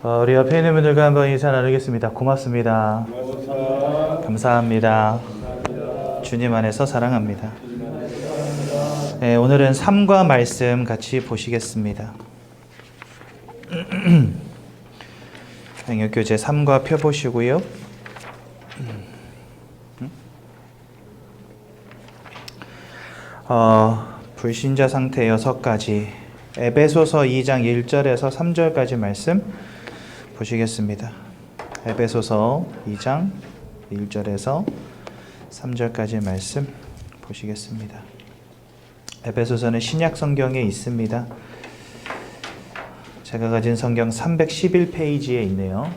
우리 옆에 있는 분들과 한번 인사 나누겠습니다. 고맙습니다. 감사합니다. 주님 안에서 사랑합니다. 네, 오늘은 삶과 말씀 같이 보시겠습니다. 영역교재 3과 펴 보시고요. 불신자 상태 6가지, 에베소서 2장 1절에서 3절까지 말씀 보시겠습니다. 에베소서 2장 1절에서 3절까지 말씀 보시겠습니다. 에베소서는 신약 성경에 있습니다. 제가 가진 성경 311페이지에 있네요.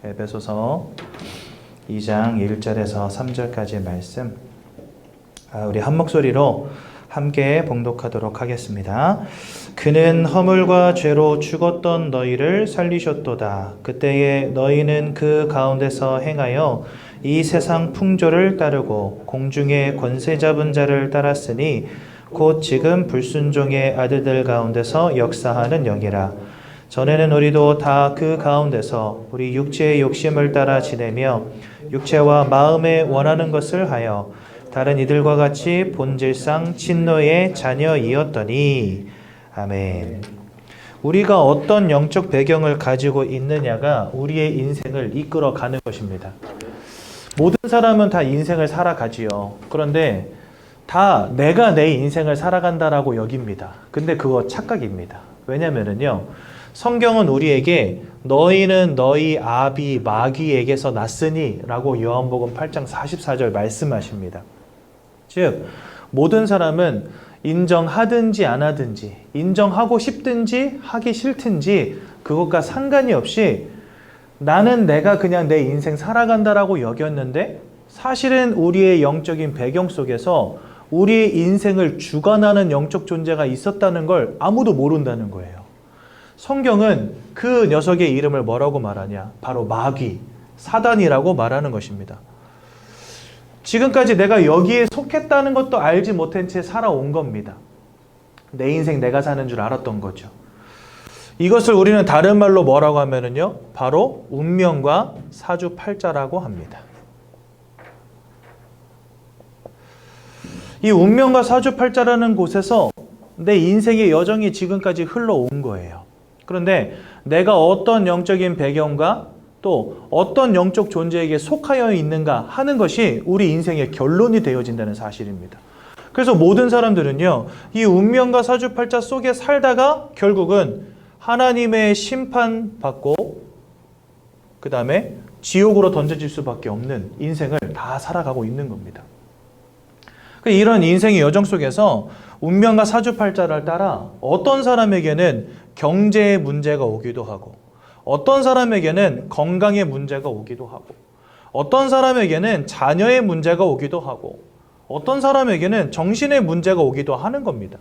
에베소서 2장 1절에서 3절까지 말씀, 우리 한 목소리로 함께 봉독하도록 하겠습니다. 그는 허물과 죄로 죽었던 너희를 살리셨도다. 그때에 너희는 그 가운데서 행하여 이 세상 풍조를 따르고 공중의 권세 잡은 자를 따랐으니 곧 지금 불순종의 아들들 가운데서 역사하는 영이라. 전에는 우리도 다 그 가운데서 우리 육체의 욕심을 따라 지내며 육체와 마음에 원하는 것을 하여 다른 이들과 같이 본질상 진노의 자녀이었더니. 아멘. 우리가 어떤 영적 배경을 가지고 있느냐가 우리의 인생을 이끌어가는 것입니다. 모든 사람은 다 인생을 살아가지요. 그런데 다 내가 내 인생을 살아간다라고 여깁니다. 근데 그거 착각입니다. 왜냐면은요, 성경은 우리에게 너희는 너희 아비 마귀에게서 났으니 라고 요한복음 8장 44절 말씀하십니다. 즉, 모든 사람은 인정하든지 안 하든지, 인정하고 싶든지 하기 싫든지 그것과 상관이 없이 나는 내가 그냥 내 인생 살아간다라고 여겼는데, 사실은 우리의 영적인 배경 속에서 우리의 인생을 주관하는 영적 존재가 있었다는 걸 아무도 모른다는 거예요. 성경은 그 녀석의 이름을 뭐라고 말하냐? 바로 마귀, 사단이라고 말하는 것입니다. 지금까지 내가 여기에 속했다는 것도 알지 못한 채 살아온 겁니다. 내 인생 내가 사는 줄 알았던 거죠. 이것을 우리는 다른 말로 뭐라고 하면은요, 바로 운명과 사주팔자라고 합니다. 이 운명과 사주팔자라는 곳에서 내 인생의 여정이 지금까지 흘러온 거예요. 그런데 내가 어떤 영적인 배경과 또 어떤 영적 존재에게 속하여 있는가 하는 것이 우리 인생의 결론이 되어진다는 사실입니다. 그래서 모든 사람들은요, 이 운명과 사주팔자 속에 살다가 결국은 하나님의 심판받고 그 다음에 지옥으로 던져질 수밖에 없는 인생을 다 살아가고 있는 겁니다. 이런 인생의 여정 속에서 운명과 사주팔자를 따라 어떤 사람에게는 경제의 문제가 오기도 하고, 어떤 사람에게는 건강의 문제가 오기도 하고, 어떤 사람에게는 자녀의 문제가 오기도 하고, 어떤 사람에게는 정신의 문제가 오기도 하는 겁니다.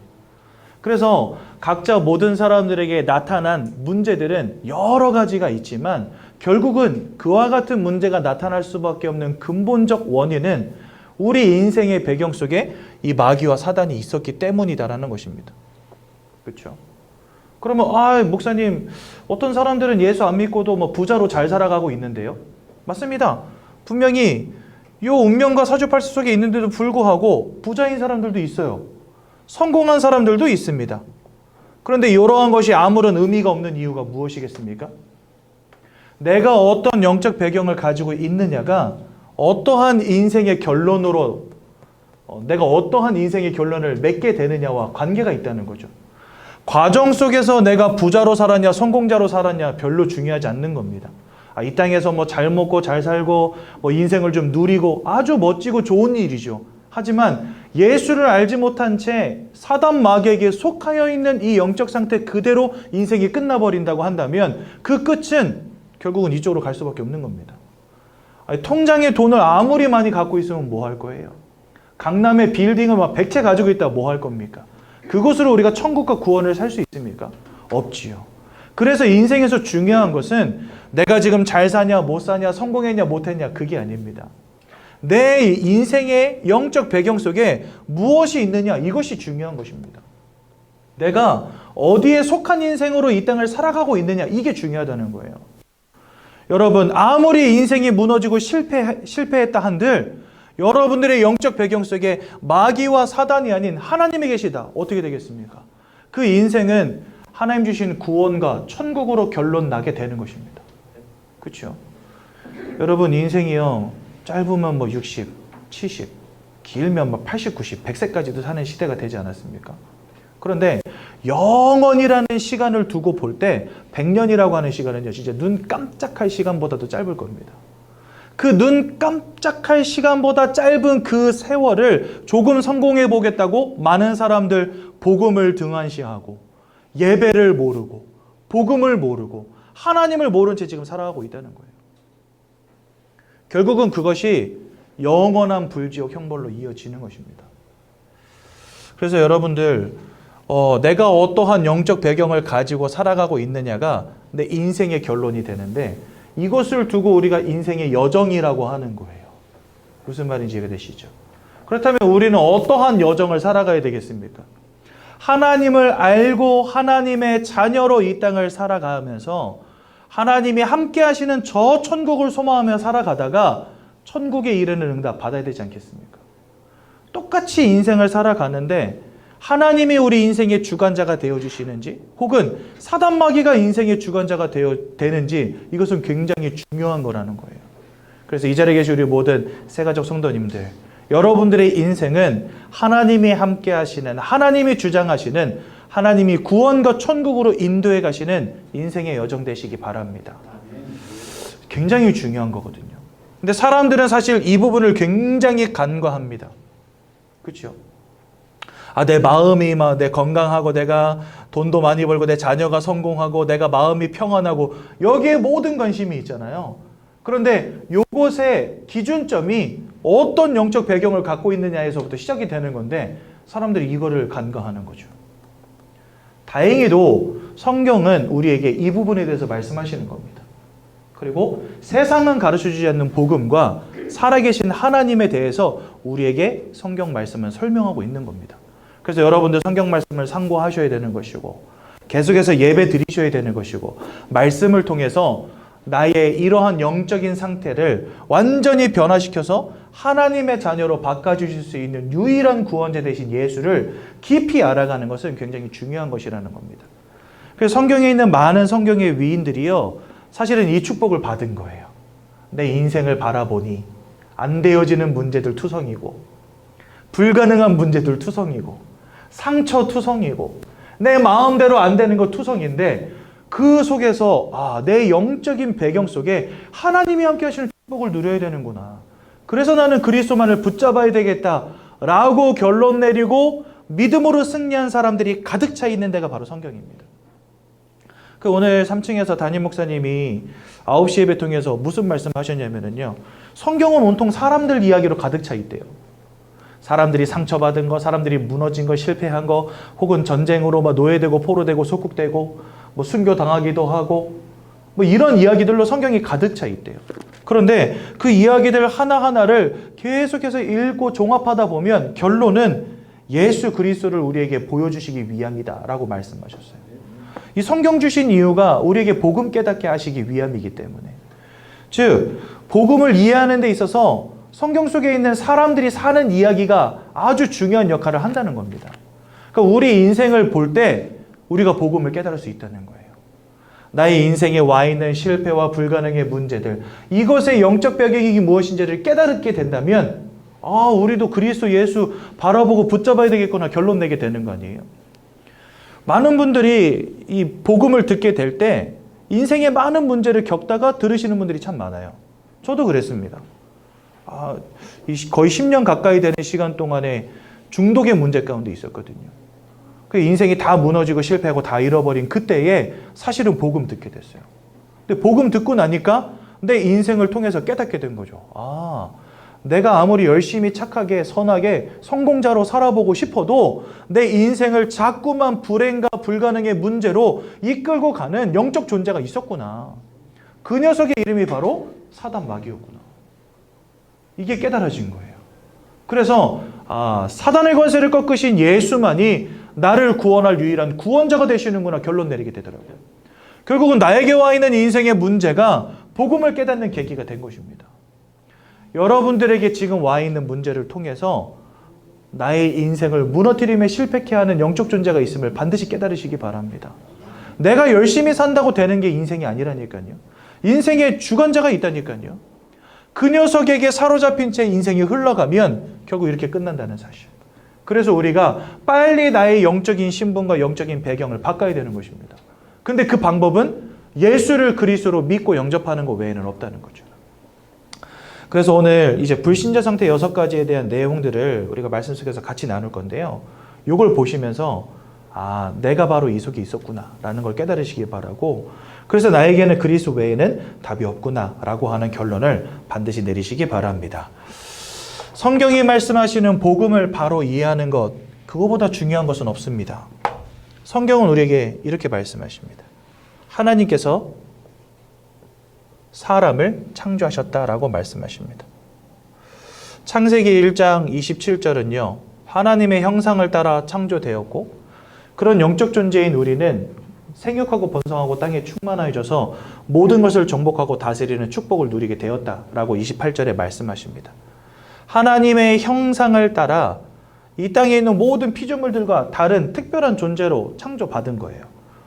그래서 각자 모든 사람들에게 나타난 문제들은 여러 가지가 있지만 결국은 그와 같은 문제가 나타날 수밖에 없는 근본적 원인은 우리 인생의 배경 속에 이 마귀와 사단이 있었기 때문이다라는 것입니다. 그렇죠? 그러면 목사님, 어떤 사람들은 예수 안 믿고도 뭐 부자로 잘 살아가고 있는데요. 맞습니다. 분명히 이 운명과 사주팔자 속에 있는데도 불구하고 부자인 사람들도 있어요. 성공한 사람들도 있습니다. 그런데 이러한 것이 아무런 의미가 없는 이유가 무엇이겠습니까? 내가 어떤 영적 배경을 가지고 있느냐가 어떠한 인생의 결론으로 내가 어떠한 인생의 결론을 맺게 되느냐와 관계가 있다는 거죠. 과정 속에서 내가 부자로 살았냐 성공자로 살았냐 별로 중요하지 않는 겁니다. 이 땅에서 뭐 잘 먹고 잘 살고 뭐 인생을 좀 누리고 아주 멋지고 좋은 일이죠. 하지만 예수를 알지 못한 채 사단 마귀에게 속하여 있는 이 영적 상태 그대로 인생이 끝나버린다고 한다면 그 끝은 결국은 이쪽으로 갈 수밖에 없는 겁니다. 통장에 돈을 아무리 많이 갖고 있으면 뭐 할 거예요? 강남에 빌딩을 막 100채 가지고 있다가 뭐 할 겁니까? 그것으로 우리가 천국과 구원을 살 수 있습니까? 없지요. 그래서 인생에서 중요한 것은 내가 지금 잘 사냐 못 사냐 성공했냐 못했냐 그게 아닙니다. 내 인생의 영적 배경 속에 무엇이 있느냐 이것이 중요한 것입니다. 내가 어디에 속한 인생으로 이 땅을 살아가고 있느냐, 이게 중요하다는 거예요. 여러분, 아무리 인생이 무너지고 실패했다 한들 여러분들의 영적 배경 속에 마귀와 사단이 아닌 하나님이 계시다. 어떻게 되겠습니까? 그 인생은 하나님 주신 구원과 천국으로 결론 나게 되는 것입니다. 그렇죠? 여러분, 인생이요, 짧으면 뭐 60, 70, 길면 뭐 80, 90, 100세까지도 사는 시대가 되지 않았습니까? 그런데 영원이라는 시간을 두고 볼 때 100년이라고 하는 시간은요, 진짜 눈 깜짝할 시간보다도 짧을 겁니다. 그 눈 깜짝할 시간보다 짧은 그 세월을 조금 성공해 보겠다고 많은 사람들 복음을 등한시하고 예배를 모르고 복음을 모르고 하나님을 모른 채 지금 살아가고 있다는 거예요. 결국은 그것이 영원한 불지옥 형벌로 이어지는 것입니다. 그래서 여러분들, 내가 어떠한 영적 배경을 가지고 살아가고 있느냐가 내 인생의 결론이 되는데, 이것을 두고 우리가 인생의 여정이라고 하는 거예요. 무슨 말인지 이해되시죠? 그렇다면 우리는 어떠한 여정을 살아가야 되겠습니까? 하나님을 알고 하나님의 자녀로 이 땅을 살아가면서 하나님이 함께 하시는 저 천국을 소망하며 살아가다가 천국에 이르는 응답 받아야 되지 않겠습니까? 똑같이 인생을 살아가는데 하나님이 우리 인생의 주관자가 되어주시는지 혹은 사단 마귀가 인생의 주관자가 되는지, 이것은 굉장히 중요한 거라는 거예요. 그래서 이 자리에 계신 우리 모든 새가족 성도님들, 여러분들의 인생은 하나님이 함께 하시는, 하나님이 주장하시는, 하나님이 구원과 천국으로 인도해 가시는 인생의 여정 되시기 바랍니다. 굉장히 중요한 거거든요. 근데 사람들은 사실 이 부분을 굉장히 간과합니다. 그렇죠? 내 마음이 내 건강하고 내가 돈도 많이 벌고 내 자녀가 성공하고 내가 마음이 평안하고 여기에 모든 관심이 있잖아요. 그런데 이것의 기준점이 어떤 영적 배경을 갖고 있느냐에서부터 시작이 되는 건데 사람들이 이거를 간과하는 거죠. 다행히도 성경은 우리에게 이 부분에 대해서 말씀하시는 겁니다. 그리고 세상은 가르쳐주지 않는 복음과 살아계신 하나님에 대해서 우리에게 성경 말씀은 설명하고 있는 겁니다. 그래서 여러분들 성경 말씀을 상고하셔야 되는 것이고 계속해서 예배 드리셔야 되는 것이고 말씀을 통해서 나의 이러한 영적인 상태를 완전히 변화시켜서 하나님의 자녀로 바꿔주실 수 있는 유일한 구원자 되신 예수를 깊이 알아가는 것은 굉장히 중요한 것이라는 겁니다. 그래서 성경에 있는 많은 성경의 위인들이요, 사실은 이 축복을 받은 거예요. 내 인생을 바라보니 안 되어지는 문제들 투성이고 불가능한 문제들 투성이고 상처 투성이고 내 마음대로 안 되는 거 투성인데 그 속에서 내 영적인 배경 속에 하나님이 함께 하시는 축복을 누려야 되는구나. 그래서 나는 그리스도만을 붙잡아야 되겠다라고 결론 내리고 믿음으로 승리한 사람들이 가득 차 있는 데가 바로 성경입니다. 오늘 3층에서 담임 목사님이 9시 예배 통해서 무슨 말씀하셨냐면요, 성경은 온통 사람들 이야기로 가득 차 있대요. 사람들이 상처받은 거, 사람들이 무너진 거, 실패한 거, 혹은 전쟁으로 노예되고 포로되고 속국되고 순교당하기도 하고 이런 이야기들로 성경이 가득 차 있대요. 그런데 그 이야기들 하나하나를 계속해서 읽고 종합하다 보면 결론은 예수 그리스도를 우리에게 보여주시기 위함이다라고 말씀하셨어요. 이 성경 주신 이유가 우리에게 복음 깨닫게 하시기 위함이기 때문에, 즉 복음을 이해하는 데 있어서 성경 속에 있는 사람들이 사는 이야기가 아주 중요한 역할을 한다는 겁니다. 그러니까 우리 인생을 볼 때 우리가 복음을 깨달을 수 있다는 거예요. 나의 인생에 와 있는 실패와 불가능의 문제들, 이것의 영적 배경이 무엇인지를 깨닫게 된다면 우리도 그리스도 예수 바라보고 붙잡아야 되겠구나 결론 내게 되는 거 아니에요. 많은 분들이 이 복음을 듣게 될 때 인생의 많은 문제를 겪다가 들으시는 분들이 참 많아요. 저도 그랬습니다. 거의 10년 가까이 되는 시간 동안에 중독의 문제 가운데 있었거든요. 그 인생이 다 무너지고 실패하고 다 잃어버린 그때에 사실은 복음 듣게 됐어요. 근데 복음 듣고 나니까 내 인생을 통해서 깨닫게 된 거죠. 내가 아무리 열심히 착하게 선하게 성공자로 살아보고 싶어도 내 인생을 자꾸만 불행과 불가능의 문제로 이끌고 가는 영적 존재가 있었구나. 그 녀석의 이름이 바로 사단 마귀였구나. 이게 깨달아진 거예요. 그래서 사단의 권세를 꺾으신 예수만이 나를 구원할 유일한 구원자가 되시는구나 결론 내리게 되더라고요. 결국은 나에게 와 있는 인생의 문제가 복음을 깨닫는 계기가 된 것입니다. 여러분들에게 지금 와 있는 문제를 통해서 나의 인생을 무너뜨림에 실패케 하는 영적 존재가 있음을 반드시 깨달으시기 바랍니다. 내가 열심히 산다고 되는 게 인생이 아니라니까요. 인생의 주관자가 있다니까요. 그 녀석에게 사로잡힌 채 인생이 흘러가면 결국 이렇게 끝난다는 사실. 그래서 우리가 빨리 나의 영적인 신분과 영적인 배경을 바꿔야 되는 것입니다. 근데 그 방법은 예수를 그리스도로 믿고 영접하는 것 외에는 없다는 거죠. 그래서 오늘 이제 불신자 상태 6가지에 대한 내용들을 우리가 말씀 속에서 같이 나눌 건데요. 이걸 보시면서 아, 내가 바로 이 속에 있었구나 라는 걸 깨달으시기 바라고, 그래서 나에게는 그리스도 외에는 답이 없구나 라고 하는 결론을 반드시 내리시기 바랍니다. 성경이 말씀하시는 복음을 바로 이해하는 것, 그거보다 중요한 것은 없습니다. 성경은 우리에게 이렇게 말씀하십니다. 하나님께서 사람을 창조하셨다라고 말씀하십니다. 창세기 1장 27절은요. 하나님의 형상을 따라 창조되었고 그런 영적 존재인 우리는 생육하고 번성하고 땅에 충만하여져서 모든 것을 정복하고 다스리는 축복을 누리게 되었다라고 28절에 말씀하십니다. 하나님의 형상을 따라 이 땅에 있는 모든 피조물들과 다른 특별한 존재로 창조받은 거예요.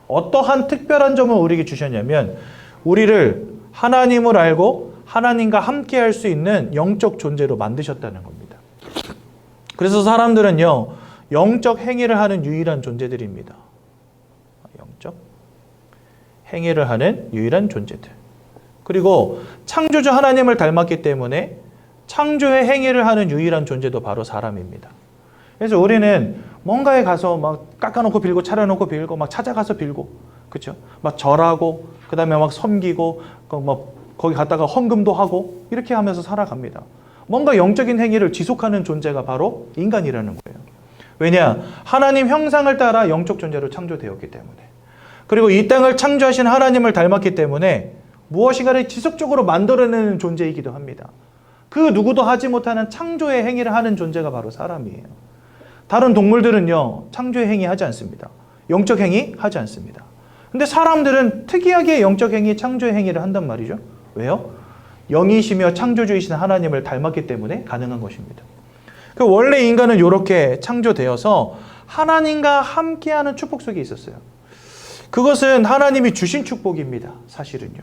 어떠한 특별한 점을 우리에게 주셨냐면 우리를 하나님을 알고 하나님과 함께 할 수 있는 영적 존재로 만드셨다는 겁니다. 그래서 사람들은요, 영적 행위를 하는 유일한 존재들입니다. 영적 행위를 하는 유일한 존재들. 그리고 창조주 하나님을 닮았기 때문에 창조의 행위를 하는 유일한 존재도 바로 사람입니다. 그래서 우리는 뭔가에 가서 막 깎아놓고 빌고 차려놓고 빌고 막 찾아가서 빌고, 그렇죠? 막 절하고 그 다음에 막 섬기고 막 거기 갔다가 헌금도 하고 이렇게 하면서 살아갑니다. 뭔가 영적인 행위를 지속하는 존재가 바로 인간이라는 거예요. 왜냐? 하나님 형상을 따라 영적 존재로 창조되었기 때문에. 그리고 이 땅을 창조하신 하나님을 닮았기 때문에 무엇인가를 지속적으로 만들어내는 존재이기도 합니다. 그 누구도 하지 못하는 창조의 행위를 하는 존재가 바로 사람이에요. 다른 동물들은요, 창조의 행위 하지 않습니다. 영적 행위 하지 않습니다. 근데 사람들은 특이하게 영적 행위, 창조의 행위를 한단 말이죠. 왜요? 영이시며 창조주이신 하나님을 닮았기 때문에 가능한 것입니다. 그 원래 인간은 이렇게 창조되어서 하나님과 함께하는 축복 속에 있었어요. 그것은 하나님이 주신 축복입니다. 사실은요.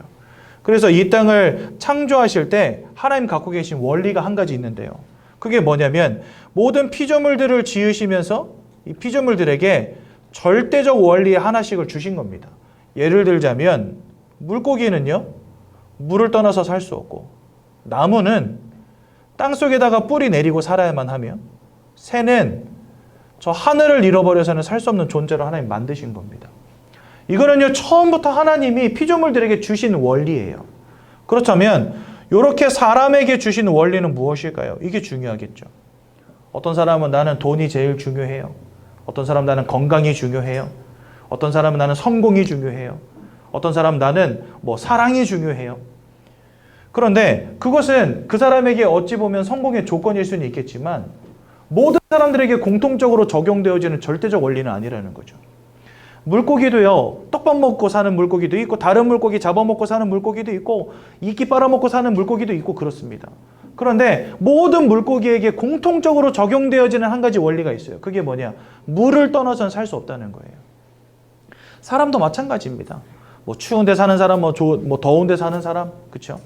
그래서 이 땅을 창조하실 때 하나님 갖고 계신 원리가 한 가지 있는데요. 그게 뭐냐면 모든 피조물들을 지으시면서 이 피조물들에게 절대적 원리의 하나씩을 주신 겁니다. 예를 들자면 물고기는요, 물을 떠나서 살 수 없고, 나무는 땅속에다가 뿌리 내리고 살아야만 하며, 새는 저 하늘을 잃어버려서는 살 수 없는 존재로 하나님 만드신 겁니다. 이거는요, 처음부터 하나님이 피조물들에게 주신 원리예요. 그렇다면 이렇게 사람에게 주신 원리는 무엇일까요? 이게 중요하겠죠. 어떤 사람은 나는 돈이 제일 중요해요. 어떤 사람은 나는 건강이 중요해요. 어떤 사람은 나는 성공이 중요해요. 어떤 사람은 나는 사랑이 중요해요. 그런데 그것은 그 사람에게 어찌 보면 성공의 조건일 수는 있겠지만 모든 사람들에게 공통적으로 적용되어지는 절대적 원리는 아니라는 거죠. 물고기도요, 떡밥 먹고 사는 물고기도 있고 다른 물고기 잡아먹고 사는 물고기도 있고 이끼 빨아먹고 사는 물고기도 있고 그렇습니다. 그런데 모든 물고기에게 공통적으로 적용되어지는 한 가지 원리가 있어요. 그게 뭐냐? 물을 떠나서는 살 수 없다는 거예요. 사람도 마찬가지입니다. 추운 데 사는 사람, 더운 데 사는 사람, 그렇죠?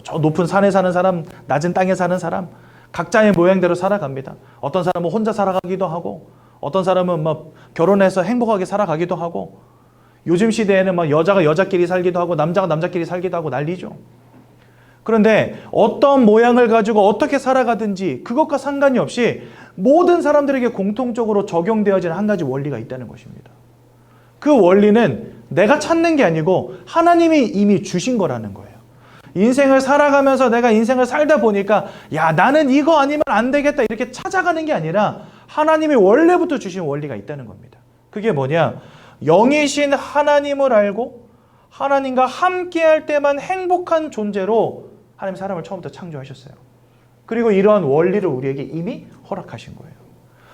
저 높은 산에 사는 사람, 낮은 땅에 사는 사람, 각자의 모양대로 살아갑니다. 어떤 사람은 혼자 살아가기도 하고, 어떤 사람은 결혼해서 행복하게 살아가기도 하고, 요즘 시대에는 여자가 여자끼리 살기도 하고, 남자가 남자끼리 살기도 하고 난리죠. 그런데 어떤 모양을 가지고 어떻게 살아가든지 그것과 상관이 없이 모든 사람들에게 공통적으로 적용되어지는 한 가지 원리가 있다는 것입니다. 그 원리는 내가 찾는 게 아니고 하나님이 이미 주신 거라는 거예요. 인생을 살아가면서 내가 인생을 살다 보니까 야, 나는 이거 아니면 안 되겠다 이렇게 찾아가는 게 아니라 하나님이 원래부터 주신 원리가 있다는 겁니다. 그게 뭐냐? 영이신 하나님을 알고 하나님과 함께할 때만 행복한 존재로 하나님 사람을 처음부터 창조하셨어요. 그리고 이러한 원리를 우리에게 이미 허락하신 거예요.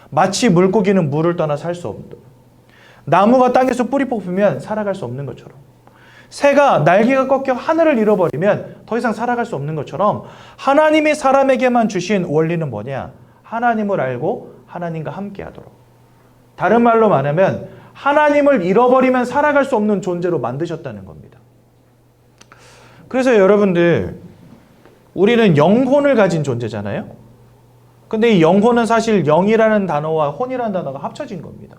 마치 물고기는 물을 떠나 살 수 없는, 나무가 땅에서 뿌리 뽑히면 살아갈 수 없는 것처럼, 새가 날개가 꺾여 하늘을 잃어버리면 더 이상 살아갈 수 없는 것처럼 하나님이 사람에게만 주신 원리는 뭐냐? 하나님을 알고 하나님과 함께 하도록. 다른 말로 말하면 하나님을 잃어버리면 살아갈 수 없는 존재로 만드셨다는 겁니다. 그래서 여러분들, 우리는 영혼을 가진 존재잖아요. 근데 이 영혼은 사실 영이라는 단어와 혼이라는 단어가 합쳐진 겁니다.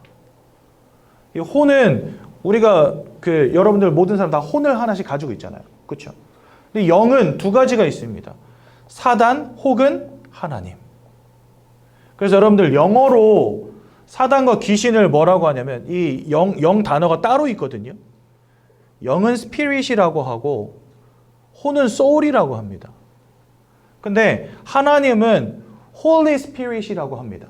이 혼은 우리가 여러분들 모든 사람 다 혼을 하나씩 가지고 있잖아요. 그렇죠? 근데 영은 두 가지가 있습니다. 사단 혹은 하나님. 그래서 여러분들 영어로 사단과 귀신을 뭐라고 하냐면 이 영 단어가 따로 있거든요. 영은 스피릿이라고 하고 혼은 소울이라고 합니다. 근데 하나님은 Holy Spirit이라고 합니다.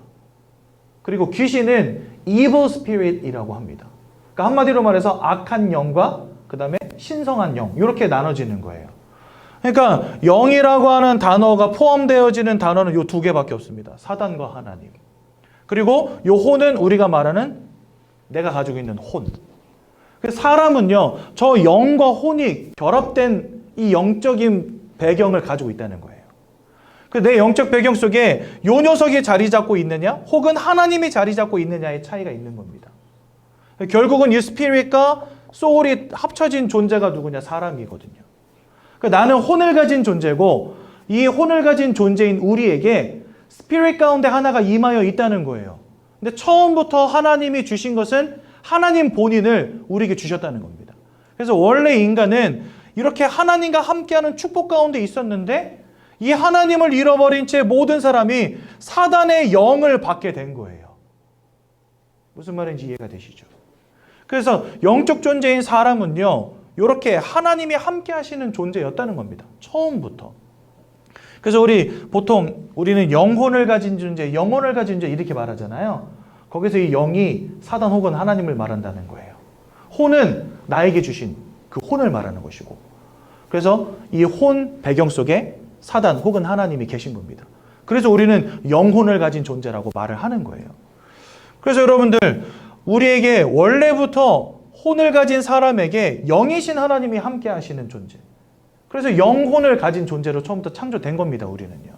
그리고 귀신은 Evil Spirit이라고 합니다. 그러니까 한마디로 말해서 악한 영과 그 다음에 신성한 영, 이렇게 나눠지는 거예요. 그러니까 영이라고 하는 단어가 포함되어지는 단어는 이 두 개밖에 없습니다. 사단과 하나님. 그리고 이 혼은 우리가 말하는 내가 가지고 있는 혼. 사람은요, 저 영과 혼이 결합된 이 영적인 배경을 가지고 있다는 거예요. 내 영적 배경 속에 요 녀석이 자리 잡고 있느냐, 혹은 하나님이 자리 잡고 있느냐의 차이가 있는 겁니다. 결국은 이 스피릿과 소울이 합쳐진 존재가 누구냐? 사람이거든요. 나는 혼을 가진 존재고 이 혼을 가진 존재인 우리에게 스피릿 가운데 하나가 임하여 있다는 거예요. 근데 처음부터 하나님이 주신 것은 하나님 본인을 우리에게 주셨다는 겁니다. 그래서 원래 인간은 이렇게 하나님과 함께하는 축복 가운데 있었는데 이 하나님을 잃어버린 채 모든 사람이 사단의 영을 받게 된 거예요. 무슨 말인지 이해가 되시죠? 그래서 영적 존재인 사람은요, 이렇게 하나님이 함께 하시는 존재였다는 겁니다. 처음부터. 그래서 우리는 영혼을 가진 존재, 영혼을 가진 존재 이렇게 말하잖아요. 거기서 이 영이 사단 혹은 하나님을 말한다는 거예요. 혼은 나에게 주신 그 혼을 말하는 것이고, 그래서 이 혼 배경 속에 사단 혹은 하나님이 계신 겁니다. 그래서 우리는 영혼을 가진 존재라고 말을 하는 거예요. 그래서 여러분들, 우리에게 원래부터 혼을 가진 사람에게 영이신 하나님이 함께 하시는 존재. 그래서 영혼을 가진 존재로 처음부터 창조된 겁니다, 우리는요.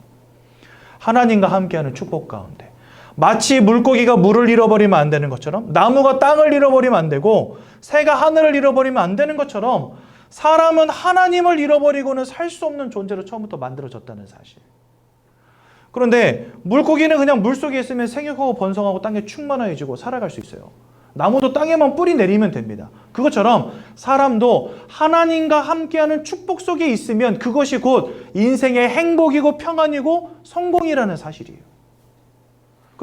하나님과 함께하는 축복 가운데. 마치 물고기가 물을 잃어버리면 안 되는 것처럼, 나무가 땅을 잃어버리면 안 되고, 새가 하늘을 잃어버리면 안 되는 것처럼, 사람은 하나님을 잃어버리고는 살 수 없는 존재로 처음부터 만들어졌다는 사실. 그런데 물고기는 그냥 물속에 있으면 생육하고 번성하고 땅에 충만해지고 살아갈 수 있어요. 나무도 땅에만 뿌리 내리면 됩니다. 그것처럼 사람도 하나님과 함께하는 축복 속에 있으면 그것이 곧 인생의 행복이고 평안이고 성공이라는 사실이에요.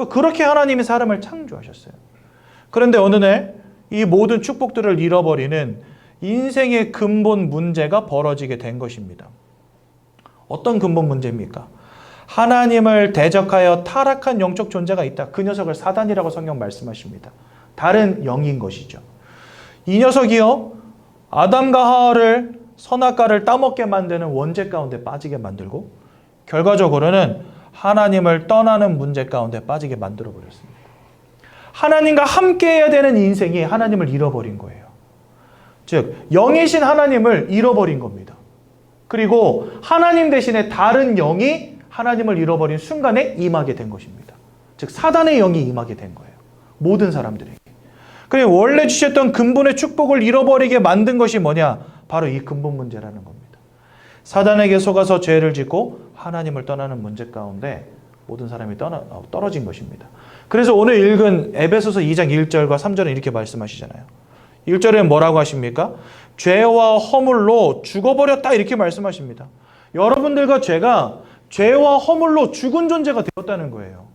그렇게 하나님이 사람을 창조하셨어요. 그런데 어느 날 이 모든 축복들을 잃어버리는 인생의 근본 문제가 벌어지게 된 것입니다. 어떤 근본 문제입니까? 하나님을 대적하여 타락한 영적 존재가 있다. 그 녀석을 사단이라고 성경 말씀하십니다. 다른 영인 것이죠. 이 녀석이요, 아담과 하와를 선악과를 따먹게 만드는 원죄 가운데 빠지게 만들고 결과적으로는 하나님을 떠나는 문제 가운데 빠지게 만들어버렸습니다. 하나님과 함께해야 되는 인생이 하나님을 잃어버린 거예요. 즉, 영이신 하나님을 잃어버린 겁니다. 그리고 하나님 대신에 다른 영이 하나님을 잃어버린 순간에 임하게 된 것입니다. 즉, 사단의 영이 임하게 된 거예요. 모든 사람들에게. 그래서 원래 주셨던 근본의 축복을 잃어버리게 만든 것이 뭐냐? 바로 이 근본 문제라는 겁니다. 사단에게 속아서 죄를 짓고 하나님을 떠나는 문제 가운데 모든 사람이 떨어진 것입니다. 그래서 오늘 읽은 에베소서 2장 1절과 3절은 이렇게 말씀하시잖아요. 1절에 뭐라고 하십니까? 죄와 허물로 죽어버렸다 이렇게 말씀하십니다. 여러분들과 죄와 허물로 죽은 존재가 되었다는 거예요.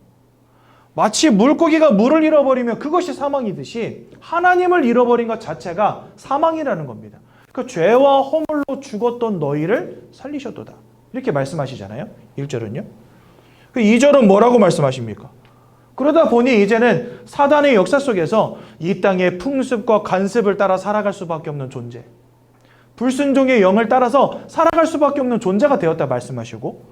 마치 물고기가 물을 잃어버리면 그것이 사망이듯이 하나님을 잃어버린 것 자체가 사망이라는 겁니다. 그 죄와 허물로 죽었던 너희를 살리셨도다. 이렇게 말씀하시잖아요. 1절은요. 그 2절은 뭐라고 말씀하십니까? 그러다 보니 이제는 사단의 역사 속에서 이 땅의 풍습과 관습을 따라 살아갈 수밖에 없는 존재, 불순종의 영을 따라서 살아갈 수밖에 없는 존재가 되었다 말씀하시고,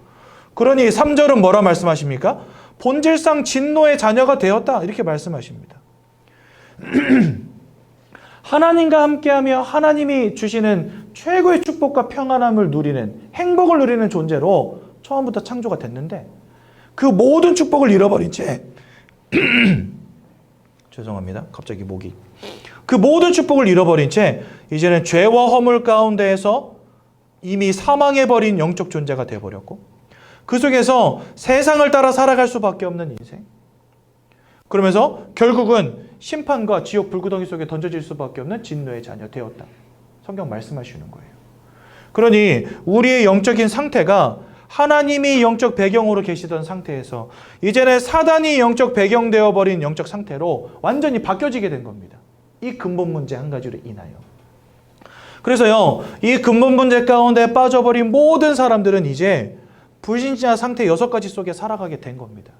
그러니 3절은 뭐라 말씀하십니까? 본질상 진노의 자녀가 되었다. 이렇게 말씀하십니다. 하나님과 함께하며 하나님이 주시는 최고의 축복과 평안함을 누리는, 행복을 누리는 존재로 처음부터 창조가 됐는데 그 모든 축복을 잃어버린 채 죄송합니다. 갑자기 목이. 그 모든 축복을 잃어버린 채 이제는 죄와 허물 가운데에서 이미 사망해버린 영적 존재가 되어버렸고 그 속에서 세상을 따라 살아갈 수밖에 없는 인생. 그러면서 결국은 심판과 지옥 불구덩이 속에 던져질 수밖에 없는 진노의 자녀 되었다. 성경 말씀하시는 거예요. 그러니 우리의 영적인 상태가 하나님이 영적 배경으로 계시던 상태에서 이제는 사단이 영적 배경되어 버린 영적 상태로 완전히 바뀌어지게 된 겁니다. 이 근본 문제 한 가지로 인하여. 그래서요, 이 근본 문제 가운데 빠져버린 모든 사람들은 이제 불신자 상태 6가지 속에 살아가게 된 겁니다.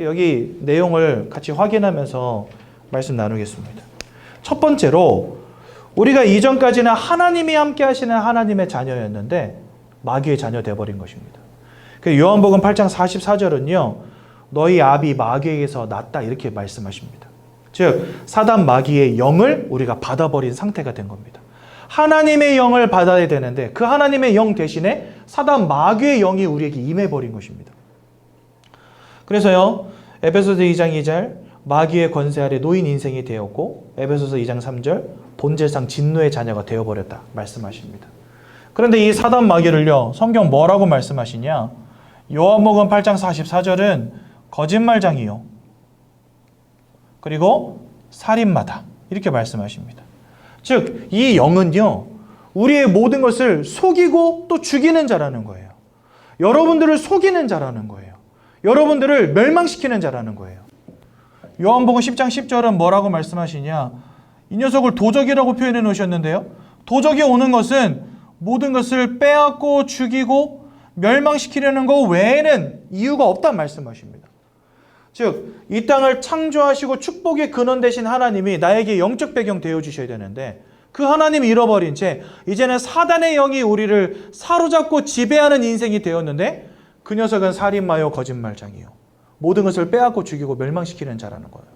여기 내용을 같이 확인하면서 말씀 나누겠습니다. 첫 번째로 우리가 이전까지는 하나님이 함께 하시는 하나님의 자녀였는데 마귀의 자녀 되어버린 것입니다. 요한복음 8장 44절은요. 너희 아비 마귀에게서 났다 이렇게 말씀하십니다. 즉 사단 마귀의 영을 우리가 받아버린 상태가 된 겁니다. 하나님의 영을 받아야 되는데 그 하나님의 영 대신에 사단 마귀의 영이 우리에게 임해버린 것입니다. 그래서요. 에베소서 2장 2절 마귀의 권세 아래 놓인 인생이 되었고 에베소서 2장 3절 본질상 진노의 자녀가 되어버렸다 말씀하십니다. 그런데 이 사단 마귀를요. 성경 뭐라고 말씀하시냐? 요한복음 8장 44절은 거짓말장이요. 그리고 살인마다 이렇게 말씀하십니다. 즉 이 영은요. 우리의 모든 것을 속이고 또 죽이는 자라는 거예요. 여러분들을 속이는 자라는 거예요. 여러분들을 멸망시키는 자라는 거예요. 요한복음 10장 10절은 뭐라고 말씀하시냐? 이 녀석을 도적이라고 표현해 놓으셨는데요. 도적이 오는 것은 모든 것을 빼앗고 죽이고 멸망시키려는 것 외에는 이유가 없다는 말씀하십니다. 즉, 이 땅을 창조하시고 축복의 근원 되신 하나님이 나에게 영적 배경 되어주셔야 되는데 그 하나님이 잃어버린 채 이제는 사단의 영이 우리를 사로잡고 지배하는 인생이 되었는데 그 녀석은 살인마요 거짓말장이요. 모든 것을 빼앗고 죽이고 멸망시키는 자라는 거예요.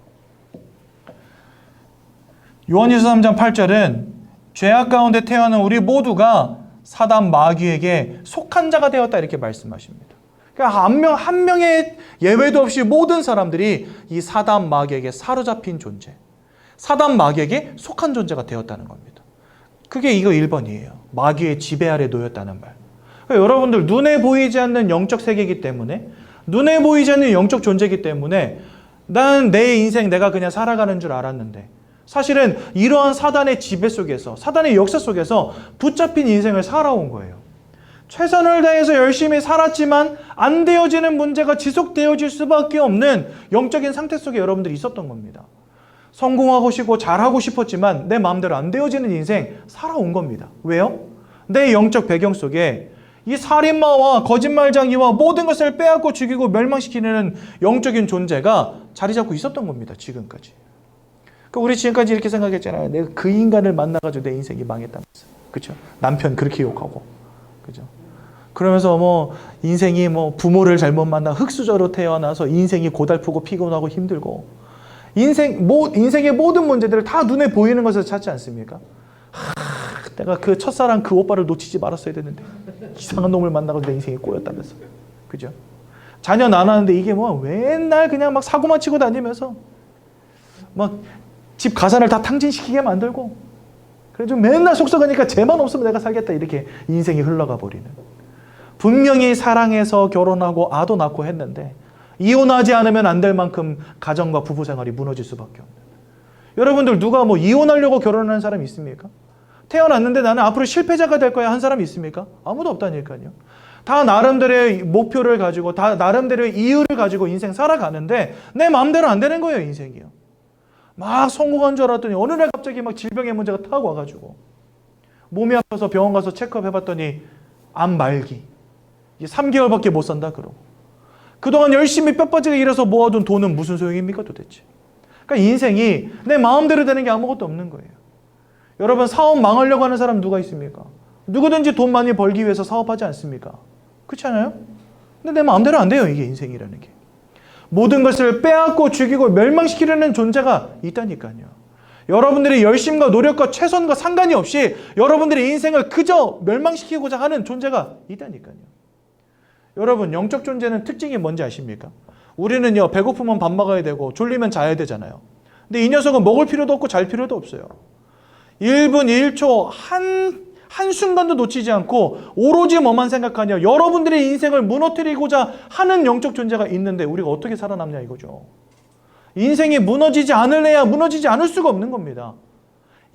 요한일서 3장 8절은 죄악 가운데 태어난 우리 모두가 사단 마귀에게 속한 자가 되었다 이렇게 말씀하십니다. 그러니까 한 명의 예외도 없이 모든 사람들이 이 사단 마귀에게 사로잡힌 존재, 사단 마귀에게 속한 존재가 되었다는 겁니다. 그게 이거 1번이에요. 마귀의 지배 아래 놓였다는 말. 그러니까 여러분들 눈에 보이지 않는 영적 세계이기 때문에 눈에 보이지 않는 영적 존재이기 때문에 난 내 인생 내가 그냥 살아가는 줄 알았는데 사실은 이러한 사단의 지배 속에서 사단의 역사 속에서 붙잡힌 인생을 살아온 거예요. 최선을 다해서 열심히 살았지만 안 되어지는 문제가 지속되어질 수밖에 없는 영적인 상태 속에 여러분들이 있었던 겁니다. 성공하고 싶고 잘하고 싶었지만 내 마음대로 안 되어지는 인생 살아온 겁니다. 왜요? 내 영적 배경 속에 이 살인마와 거짓말장이와 모든 것을 빼앗고 죽이고 멸망시키는 영적인 존재가 자리 잡고 있었던 겁니다. 지금까지. 그러니까 우리 지금까지 이렇게 생각했잖아요. 내가 그 인간을 만나가지고 내 인생이 망했다면서. 그렇죠? 남편 그렇게 욕하고. 그죠? 그러면서 뭐 인생이 뭐 부모를 잘못 만나 흙수저로 태어나서 인생이 고달프고 피곤하고 힘들고 인생의 모든 문제들을 다 눈에 보이는 것을 찾지 않습니까? 내가 그 첫사랑 그 오빠를 놓치지 말았어야 되는데 이상한 놈을 만나서 내 인생이 꼬였다면서. 그죠? 자녀 낳았는데 이게 뭐 맨날 그냥 막 사고만 치고 다니면서 막 집 가산을 다 탕진시키게 만들고 그래서 맨날 속썩으니까 쟤만 없으면 내가 살겠다 이렇게 인생이 흘러가 버리는. 분명히 사랑해서 결혼하고 아도 낳고 했는데 이혼하지 않으면 안 될 만큼 가정과 부부 생활이 무너질 수밖에 없는. 여러분들 누가 뭐 이혼하려고 결혼하는 사람이 있습니까? 태어났는데 나는 앞으로 실패자가 될 거야 한 사람이 있습니까? 아무도 없다니까요. 다 나름대로의 목표를 가지고 다 나름대로의 이유를 가지고 인생 살아가는데 내 마음대로 안 되는 거예요 인생이요. 막 성공한 줄 알았더니 어느 날 갑자기 막 질병의 문제가 탁 와가지고 몸이 아파서 병원 가서 체크업 해봤더니 암 말기. 3개월밖에 못 산다 그러고 그동안 열심히 뼈 빠지게 일해서 모아둔 돈은 무슨 소용입니까 도대체. 그러니까 인생이 내 마음대로 되는 게 아무것도 없는 거예요. 여러분 사업 망하려고 하는 사람 누가 있습니까? 누구든지 돈 많이 벌기 위해서 사업하지 않습니까? 그렇지 않아요? 근데 내 마음대로 안 돼요 이게 인생이라는 게. 모든 것을 빼앗고 죽이고 멸망시키려는 존재가 있다니까요. 여러분들의 열심과 노력과 최선과 상관이 없이 여러분들의 인생을 그저 멸망시키고자 하는 존재가 있다니까요. 여러분, 영적 존재는 특징이 뭔지 아십니까? 우리는요, 배고프면 밥 먹어야 되고 졸리면 자야 되잖아요. 근데 이 녀석은 먹을 필요도 없고 잘 필요도 없어요. 1분 1초 한순간도 놓치지 않고 오로지 뭐만 생각하냐, 여러분들의 인생을 무너뜨리고자 하는 영적 존재가 있는데 우리가 어떻게 살아남냐 이거죠. 인생이 무너지지 않을래야 무너지지 않을 수가 없는 겁니다.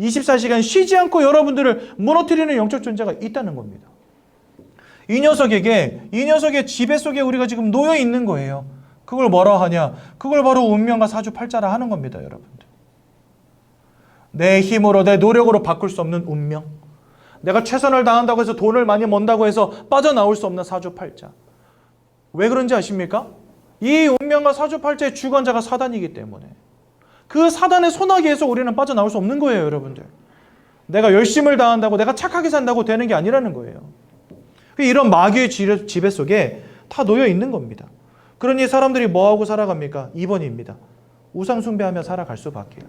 24시간 쉬지 않고 여러분들을 무너뜨리는 영적 존재가 있다는 겁니다. 이 녀석의 지배 속에 우리가 지금 놓여 있는 거예요. 그걸 뭐라 하냐? 그걸 바로 운명과 사주팔자라 하는 겁니다, 여러분들. 내 힘으로, 내 노력으로 바꿀 수 없는 운명. 내가 최선을 다한다고 해서 돈을 많이 번다고 해서 빠져나올 수 없는 사주팔자. 왜 그런지 아십니까? 이 운명과 사주팔자의 주관자가 사단이기 때문에 그 사단의 소나기에서 우리는 빠져나올 수 없는 거예요, 여러분들. 내가 열심을 다한다고, 내가 착하게 산다고 되는 게 아니라는 거예요. 이런 마귀의 지배 속에 다 놓여 있는 겁니다. 그러니 사람들이 뭐하고 살아갑니까? 2번입니다. 우상숭배하며 살아갈 수밖에요.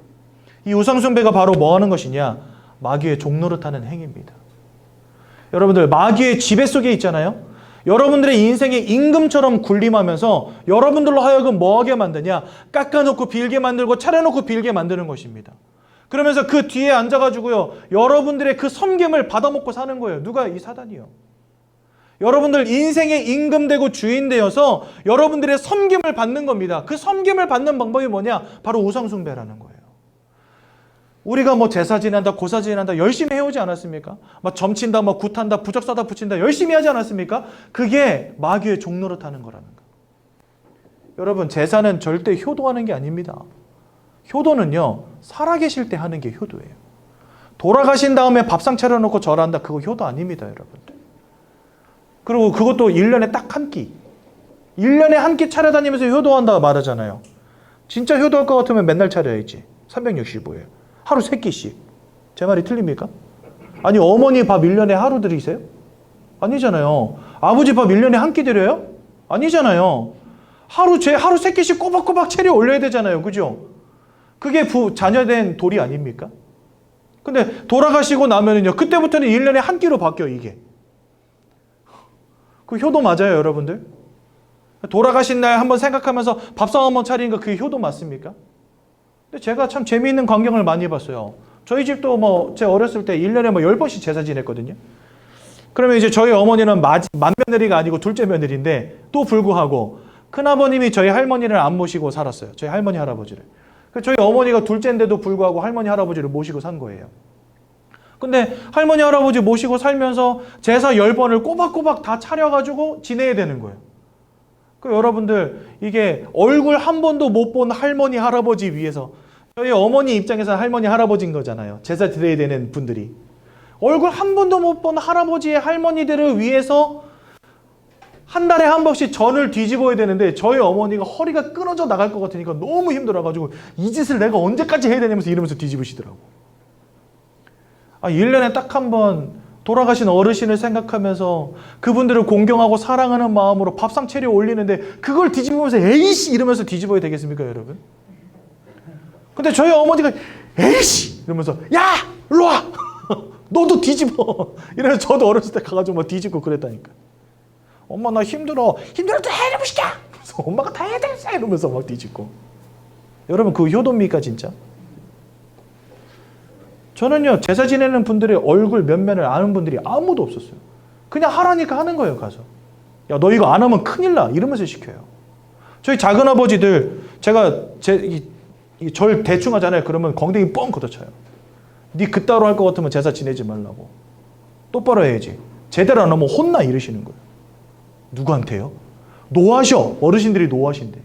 이 우상숭배가 바로 뭐 하는 것이냐? 마귀의 종노릇하는 행위입니다. 여러분들, 마귀의 지배 속에 있잖아요. 여러분들의 인생의 임금처럼 군림하면서 여러분들로 하여금 뭐하게 만드냐? 깎아놓고 빌게 만들고 차려놓고 빌게 만드는 것입니다. 그러면서 그 뒤에 앉아가지고요, 여러분들의 그 섬김을 받아먹고 사는 거예요. 누가? 이 사단이요. 여러분들 인생의 임금되고 주인 되어서 여러분들의 섬김을 받는 겁니다. 그 섬김을 받는 방법이 뭐냐? 바로 우상숭배라는 거예요. 우리가 뭐 제사 지낸다, 고사 지낸다 열심히 해오지 않았습니까? 막 점친다, 뭐 굿한다, 부적 사다 붙인다 열심히 하지 않았습니까? 그게 마귀의 종노릇하는 거라는 거. 여러분, 제사는 절대 효도하는 게 아닙니다. 효도는요, 살아계실 때 하는 게 효도예요. 돌아가신 다음에 밥상 차려놓고 절한다, 그거 효도 아닙니다, 여러분들. 그리고 그것도 1년에 딱 한 끼. 1년에 한 끼 차려다니면서 효도한다고 말하잖아요. 진짜 효도할 것 같으면 맨날 차려야지. 365일. 하루 3끼씩. 제 말이 틀립니까? 아니, 어머니 밥 1년에 하루 드리세요? 아니잖아요. 아버지 밥 1년에 한 끼 드려요? 아니잖아요. 하루 3끼씩 꼬박꼬박 차려 올려야 되잖아요. 그죠? 그게 자녀된 도리 아닙니까? 근데 돌아가시고 나면은요, 그때부터는 1년에 한 끼로 바뀌어, 이게. 그 효도 맞아요, 여러분들? 돌아가신 날 한번 생각하면서 밥상 한번 차리는 거 그게 효도 맞습니까? 근데 제가 참 재미있는 광경을 많이 봤어요. 저희 집도 뭐 제 어렸을 때 1년에 뭐 10번씩 제사 지냈거든요. 그러면 이제 저희 어머니는 맏며느리가 아니고 둘째 며느리인데 또 불구하고 큰아버님이 저희 할머니를 안 모시고 살았어요. 저희 할머니 할아버지를. 저희 어머니가 둘째인데도 불구하고 할머니 할아버지를 모시고 산 거예요. 근데 할머니 할아버지 모시고 살면서 제사 10번을 꼬박꼬박 다 차려가지고 지내야 되는 거예요. 여러분들, 이게 얼굴 한 번도 못 본 할머니 할아버지 위해서, 저희 어머니 입장에서는 할머니 할아버지인 거잖아요. 제사 드려야 되는 분들이. 얼굴 한 번도 못 본 할아버지의 할머니들을 위해서 한 달에 한 번씩 전을 뒤집어야 되는데 저희 어머니가 허리가 끊어져 나갈 것 같으니까 너무 힘들어가지고 이 짓을 내가 언제까지 해야 되냐면서 이러면서 뒤집으시더라고. 1년에 딱 한 번 돌아가신 어르신을 생각하면서 그분들을 공경하고 사랑하는 마음으로 밥상 차려 올리는데 그걸 뒤집으면서 에이씨 이러면서 뒤집어야 되겠습니까, 여러분? 근데 저희 어머니가 에이씨 이러면서 야! 일로 와! 너도 뒤집어! 이러면서 저도 어렸을 때 가가지고 막 뒤집고 그랬다니까. 엄마 나 힘들어. 힘들어도 해보시자! 그래서 엄마가 다 해야 되겠어! 이러면서 막 뒤집고. 여러분, 그 효도입니까, 진짜? 저는요, 제사 지내는 분들의 얼굴 면면을 아는 분들이 아무도 없었어요. 그냥 하라니까 하는 거예요, 가서. 야, 너 이거 안 하면 큰일 나. 이러면서 시켜요. 저희 작은아버지들, 제가 절 대충 하잖아요. 그러면 건댕이 뻥 걷어쳐요. 니 그따로 할 것 같으면 제사 지내지 말라고. 똑바로 해야지. 제대로 안 하면 혼나 이러시는 거예요. 누구한테요? 노하셔. 어르신들이 노하신대.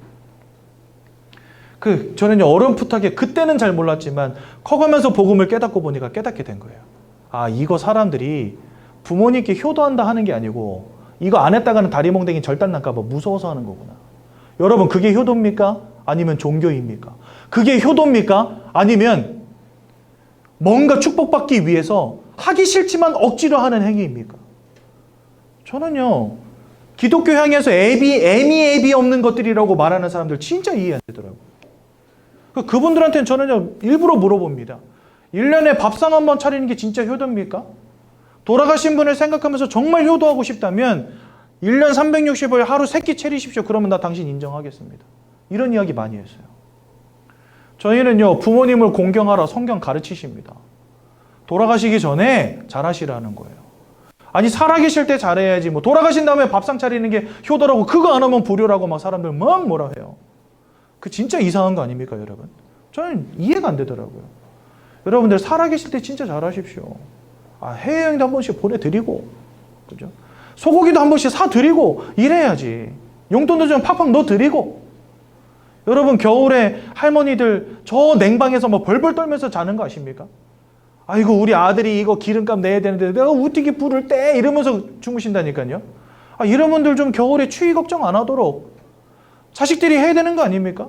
저는요, 어렴풋하게 그때는 잘 몰랐지만 커가면서 복음을 깨닫고 보니까 깨닫게 된 거예요. 이거 사람들이 부모님께 효도한다 하는 게 아니고 이거 안 했다가는 다리몽댕이 절단 날까 봐 무서워서 하는 거구나. 여러분, 그게 효도입니까? 아니면 종교입니까? 그게 효도입니까? 아니면 뭔가 축복받기 위해서 하기 싫지만 억지로 하는 행위입니까? 저는요, 기독교 향해서 애미 없는 것들이라고 말하는 사람들 진짜 이해 안 되더라고요. 그분들한테는 저는요, 일부러 물어봅니다. 1년에 밥상 한번 차리는 게 진짜 효도입니까? 돌아가신 분을 생각하면서 정말 효도하고 싶다면 1년 365일 하루 3끼 차리십시오. 그러면 나 당신 인정하겠습니다. 이런 이야기 많이 했어요. 저희는요, 부모님을 공경하라 성경 가르치십니다. 돌아가시기 전에 잘하시라는 거예요. 아니, 살아계실 때 잘해야지. 뭐 돌아가신 다음에 밥상 차리는 게 효도라고, 그거 안 하면 불효라고 막 사람들 막 뭐라 해요. 그 진짜 이상한 거 아닙니까, 여러분? 저는 이해가 안 되더라고요. 여러분들 살아계실 때 진짜 잘하십시오. 해외여행도 한 번씩 보내드리고, 그죠? 소고기도 한 번씩 사드리고 이래야지. 용돈도 좀 팍팍 넣어드리고. 여러분, 겨울에 할머니들 저 냉방에서 뭐 벌벌 떨면서 자는 거 아십니까? 아이고, 우리 아들이 이거 기름값 내야 되는데 내가 어떻게 불을 떼? 이러면서 주무신다니까요. 이런 분들 좀 겨울에 추위 걱정 안 하도록 자식들이 해야 되는 거 아닙니까?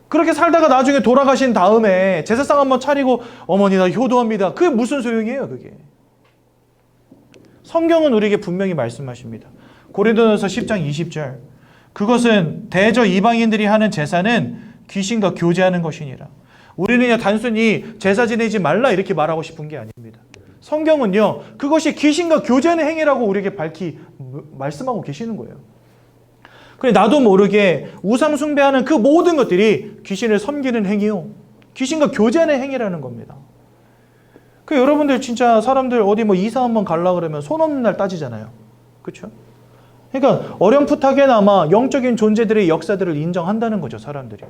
그렇게 살다가 나중에 돌아가신 다음에 제사상 한번 차리고 어머니 나 효도합니다. 그게 무슨 소용이에요, 그게? 성경은 우리에게 분명히 말씀하십니다. 고린도전서 10장 20절. 그것은 대저 이방인들이 하는 제사는 귀신과 교제하는 것이니라. 우리는 단순히 제사 지내지 말라 이렇게 말하고 싶은 게 아닙니다. 성경은요, 그것이 귀신과 교제하는 행위라고 우리에게 밝히 말씀하고 계시는 거예요. 그래, 나도 모르게 우상 숭배하는 그 모든 것들이 귀신을 섬기는 행위요, 귀신과 교제하는 행위라는 겁니다. 여러분들 진짜 사람들 어디 뭐 이사 한번 가려고 그러면 손 없는 날 따지잖아요. 그렇죠? 그러니까 어렴풋하게나마 영적인 존재들의 역사들을 인정한다는 거죠, 사람들이.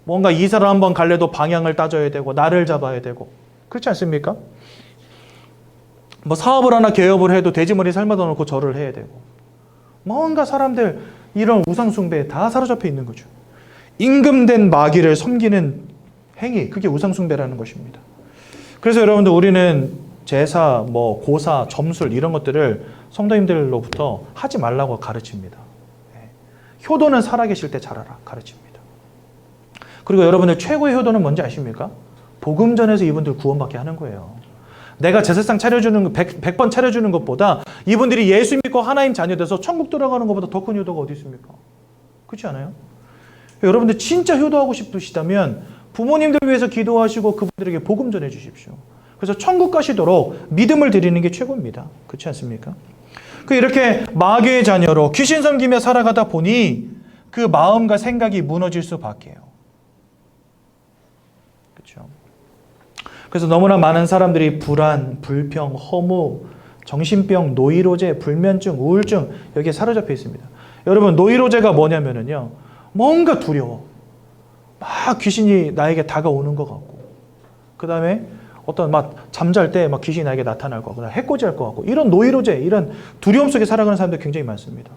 뭔가 이사를 한번 갈래도 방향을 따져야 되고 날을 잡아야 되고, 그렇지 않습니까? 뭐 사업을 하나 개업을 해도 돼지머리 삶아다 놓고 절을 해야 되고, 뭔가 사람들 이런 우상 숭배에 다 사로잡혀 있는 거죠. 임금된 마귀를 섬기는 행위, 그게 우상 숭배라는 것입니다. 그래서 여러분들, 우리는 제사, 뭐 고사, 점술 이런 것들을 성도님들로부터 하지 말라고 가르칩니다. 효도는 살아계실 때 잘하라 가르칩니다. 그리고 여러분들, 최고의 효도는 뭔지 아십니까? 복음 전해서 이분들 구원받게 하는 거예요. 내가 제사상 차려주는 100번 차려주는 것보다 이분들이 예수 믿고 하나님 자녀 돼서 천국 들어가는 것보다 더 큰 효도가 어디 있습니까? 그렇지 않아요? 여러분들 진짜 효도하고 싶으시다면 부모님들 위해서 기도하시고 그분들에게 복음 전해 주십시오. 그래서 천국 가시도록 믿음을 드리는 게 최고입니다. 그렇지 않습니까? 이렇게 마귀의 자녀로 귀신 섬기며 살아가다 보니 그 마음과 생각이 무너질 수밖에요. 그렇죠? 그래서 너무나 많은 사람들이 불안, 불평, 허무, 정신병, 노이로제, 불면증, 우울증 여기에 사로잡혀 있습니다. 여러분, 노이로제가 뭐냐면요, 뭔가 두려워. 막 귀신이 나에게 다가오는 것 같고, 그 다음에 어떤 막 잠잘 때 막 귀신이 나에게 나타날 것 같고, 해코지할 것 같고, 이런 노이로제, 이런 두려움 속에 살아가는 사람들 굉장히 많습니다.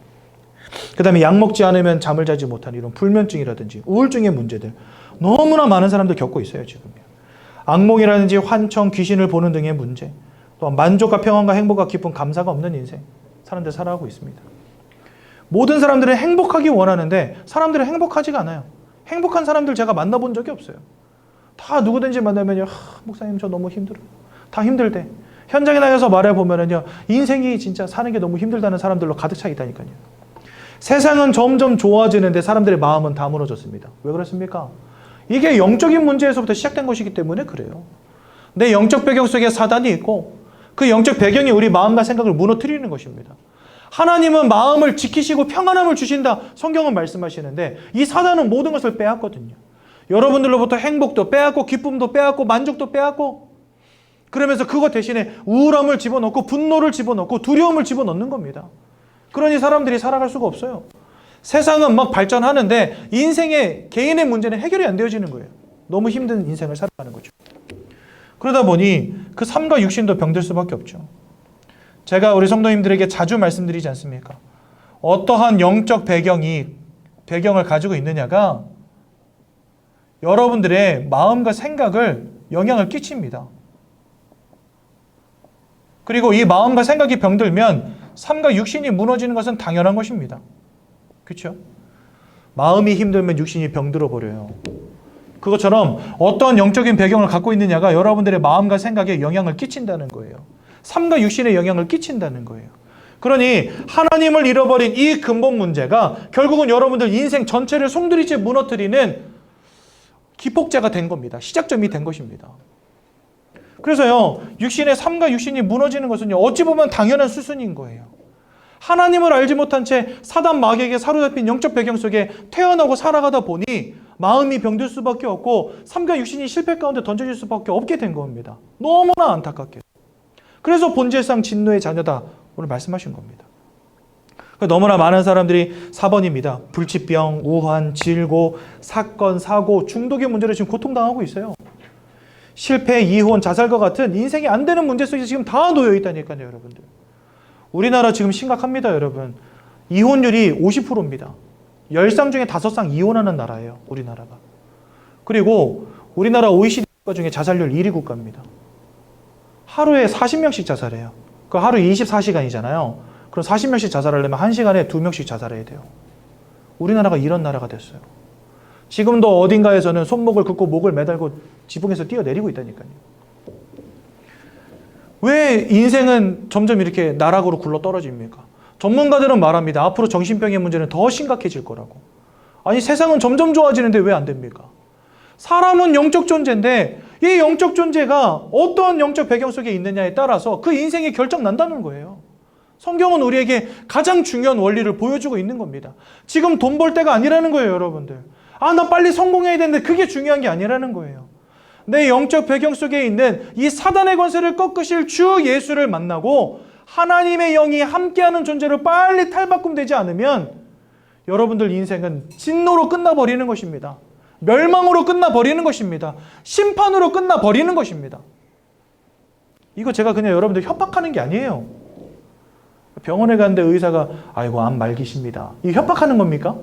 그 다음에 약 먹지 않으면 잠을 자지 못하는 이런 불면증이라든지 우울증의 문제들 너무나 많은 사람들 겪고 있어요, 지금요. 악몽이라든지 환청, 귀신을 보는 등의 문제, 또 만족과 평안과 행복과 기쁨, 감사가 없는 인생, 사람들 살아가고 있습니다. 모든 사람들은 행복하기 원하는데 사람들은 행복하지가 않아요. 행복한 사람들 제가 만나본 적이 없어요. 다 누구든지 만나면요, 목사님 저 너무 힘들어요. 다 힘들대. 현장에 나가서 말해보면요, 인생이 진짜 사는 게 너무 힘들다는 사람들로 가득 차 있다니까요. 세상은 점점 좋아지는데 사람들의 마음은 다 무너졌습니다. 왜 그렇습니까? 이게 영적인 문제에서부터 시작된 것이기 때문에 그래요. 내 영적 배경 속에 사단이 있고 그 영적 배경이 우리 마음과 생각을 무너뜨리는 것입니다. 하나님은 마음을 지키시고 평안함을 주신다, 성경은 말씀하시는데 이 사단은 모든 것을 빼앗거든요. 여러분들로부터 행복도 빼앗고 기쁨도 빼앗고 만족도 빼앗고, 그러면서 그것 대신에 우울함을 집어넣고 분노를 집어넣고 두려움을 집어넣는 겁니다. 그러니 사람들이 살아갈 수가 없어요. 세상은 막 발전하는데 인생의 개인의 문제는 해결이 안 되어지는 거예요. 너무 힘든 인생을 살아가는 거죠. 그러다 보니 그 삶과 육신도 병들 수밖에 없죠. 제가 우리 성도님들에게 자주 말씀드리지 않습니까? 어떠한 영적 배경을 가지고 있느냐가 여러분들의 마음과 생각을 영향을 끼칩니다. 그리고 이 마음과 생각이 병들면 삶과 육신이 무너지는 것은 당연한 것입니다. 그렇죠? 마음이 힘들면 육신이 병들어 버려요. 그것처럼 어떤 영적인 배경을 갖고 있느냐가 여러분들의 마음과 생각에 영향을 끼친다는 거예요. 삶과 육신에 영향을 끼친다는 거예요. 그러니 하나님을 잃어버린 이 근본 문제가 결국은 여러분들 인생 전체를 송두리째 무너뜨리는 기폭제가 된 겁니다. 시작점이 된 것입니다. 그래서요, 육신의 삶과 육신이 무너지는 것은요, 어찌 보면 당연한 수순인 거예요. 하나님을 알지 못한 채 사단 마귀에게 사로잡힌 영적 배경 속에 태어나고 살아가다 보니 마음이 병들 수밖에 없고 삶과 육신이 실패 가운데 던져질 수밖에 없게 된 겁니다. 너무나 안타깝게. 그래서 본질상 진노의 자녀다 오늘 말씀하신 겁니다. 너무나 많은 사람들이 4번입니다. 불치병, 우환, 질고, 사건, 사고, 중독의 문제로 지금 고통당하고 있어요. 실패, 이혼, 자살과 같은 인생이 안 되는 문제 속에 지금 다 놓여 있다니까요, 여러분들. 우리나라 지금 심각합니다, 여러분. 이혼율이 50%입니다. 10쌍 중에 5쌍 이혼하는 나라예요, 우리나라가. 그리고 우리나라 OECD 국가 중에 자살률 1위 국가입니다. 하루에 40명씩 자살해요. 그 하루 24시간이잖아요. 그럼 40명씩 자살하려면 1시간에 2명씩 자살해야 돼요. 우리나라가 이런 나라가 됐어요. 지금도 어딘가에서는 손목을 긋고 목을 매달고 지붕에서 뛰어내리고 있다니까요. 왜 인생은 점점 이렇게 나락으로 굴러 떨어집니까? 전문가들은 말합니다. 앞으로 정신병의 문제는 더 심각해질 거라고. 아니, 세상은 점점 좋아지는데 왜 안 됩니까? 사람은 영적 존재인데 이 영적 존재가 어떤 영적 배경 속에 있느냐에 따라서 그 인생이 결정난다는 거예요. 성경은 우리에게 가장 중요한 원리를 보여주고 있는 겁니다. 지금 돈 벌 때가 아니라는 거예요, 여러분들. 아, 나 빨리 성공해야 되는데 그게 중요한 게 아니라는 거예요. 내 영적 배경 속에 있는 이 사단의 권세를 꺾으실 주 예수를 만나고 하나님의 영이 함께하는 존재로 빨리 탈바꿈되지 않으면 여러분들 인생은 진노로 끝나버리는 것입니다. 멸망으로 끝나버리는 것입니다. 심판으로 끝나버리는 것입니다. 이거 제가 그냥 여러분들 협박하는 게 아니에요. 병원에 갔는데 의사가 아이고 암 말기십니다. 이거 협박하는 겁니까?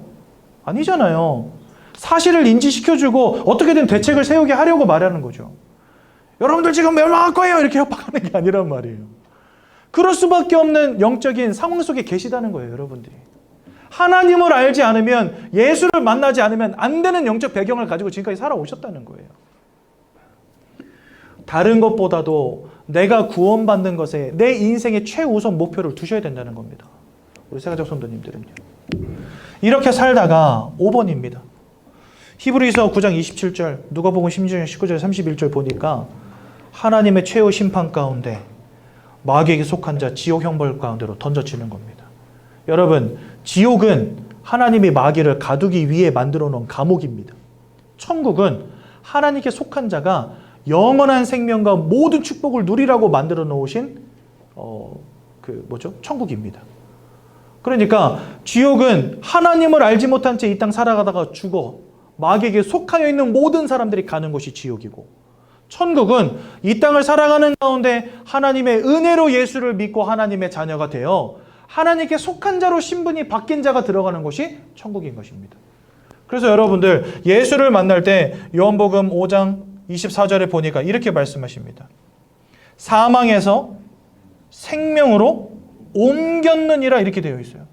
아니잖아요. 사실을 인지시켜주고 어떻게든 대책을 세우게 하려고 말하는 거죠. 여러분들 지금 멸망할 거예요 이렇게 협박하는 게 아니란 말이에요. 그럴 수밖에 없는 영적인 상황 속에 계시다는 거예요, 여러분들이. 하나님을 알지 않으면, 예수를 만나지 않으면 안 되는 영적 배경을 가지고 지금까지 살아오셨다는 거예요. 다른 것보다도 내가 구원받는 것에 내 인생의 최우선 목표를 두셔야 된다는 겁니다. 우리 세가족 성도님들은요. 이렇게 살다가 5번입니다. 히브리서 9장 27절, 누가복음 16장 19절 31절 보니까 하나님의 최후 심판 가운데 마귀에게 속한 자 지옥 형벌 가운데로 던져지는 겁니다. 여러분, 지옥은 하나님이 마귀를 가두기 위해 만들어 놓은 감옥입니다. 천국은 하나님께 속한 자가 영원한 생명과 모든 축복을 누리라고 만들어 놓으신 천국입니다. 그러니까 지옥은 하나님을 알지 못한 채 이 땅 살아가다가 죽어 마귀에게 속하여 있는 모든 사람들이 가는 곳이 지옥이고, 천국은 이 땅을 살아가는 가운데 하나님의 은혜로 예수를 믿고 하나님의 자녀가 되어 하나님께 속한 자로 신분이 바뀐 자가 들어가는 곳이 천국인 것입니다. 그래서 여러분들 예수를 만날 때 요한복음 5장 24절에 보니까 이렇게 말씀하십니다. 사망에서 생명으로 옮겼느니라 이렇게 되어 있어요.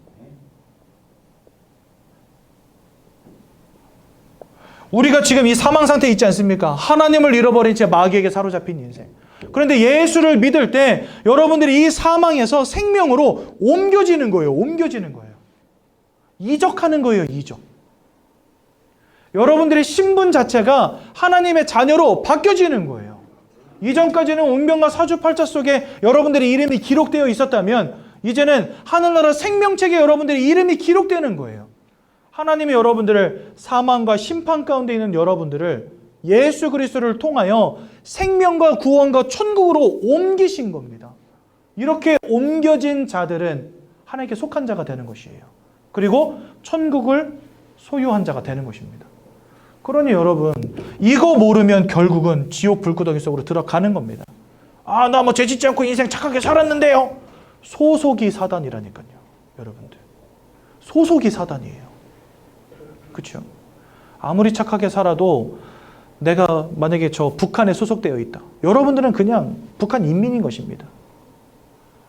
우리가 지금 이 사망 상태에 있지 않습니까? 하나님을 잃어버린 채 마귀에게 사로잡힌 인생. 그런데 예수를 믿을 때 여러분들이 이 사망에서 생명으로 옮겨지는 거예요. 옮겨지는 거예요. 이적하는 거예요. 이적. 여러분들의 신분 자체가 하나님의 자녀로 바뀌어지는 거예요. 이전까지는 운명과 사주팔자 속에 여러분들의 이름이 기록되어 있었다면 이제는 하늘나라 생명책에 여러분들의 이름이 기록되는 거예요. 하나님이 여러분들을 사망과 심판 가운데 있는 여러분들을 예수 그리스도를 통하여 생명과 구원과 천국으로 옮기신 겁니다. 이렇게 옮겨진 자들은 하나님께 속한 자가 되는 것이에요. 그리고 천국을 소유한 자가 되는 것입니다. 그러니 여러분, 이거 모르면 결국은 지옥 불구덩이 속으로 들어가는 겁니다. 아, 나 뭐 죄짓지 않고 인생 착하게 살았는데요. 소속이 사단이라니까요, 여러분들. 소속이 사단이에요. 그렇죠? 아무리 착하게 살아도 내가 만약에 저 북한에 소속되어 있다. 여러분들은 그냥 북한 인민인 것입니다.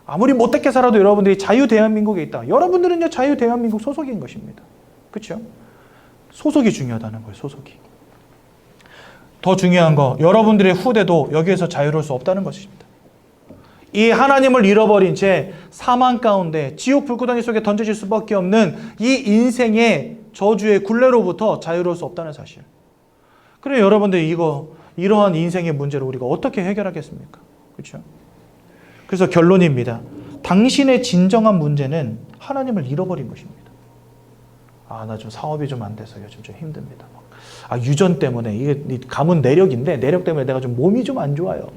아무리 못되게 살아도 여러분들이 자유대한민국에 있다. 여러분들은요, 자유대한민국 소속인 것입니다. 그렇죠? 소속이 중요하다는 거예요. 소속이. 더 중요한 거, 여러분들의 후대도 여기에서 자유로울 수 없다는 것입니다. 이 하나님을 잃어버린 채 사망 가운데 지옥 불구덩이 속에 던져질 수밖에 없는 이 인생의 저주의 굴레로부터 자유로울 수 없다는 사실. 그래 여러분들 이러한 인생의 문제를 우리가 어떻게 해결하겠습니까? 그렇죠? 그래서 결론입니다. 당신의 진정한 문제는 하나님을 잃어버린 것입니다. 나 좀 사업이 좀 안 돼서 요즘 좀 힘듭니다. 유전 때문에 이게 가문 내력인데 내력 때문에 내가 좀 몸이 좀 안 좋아요.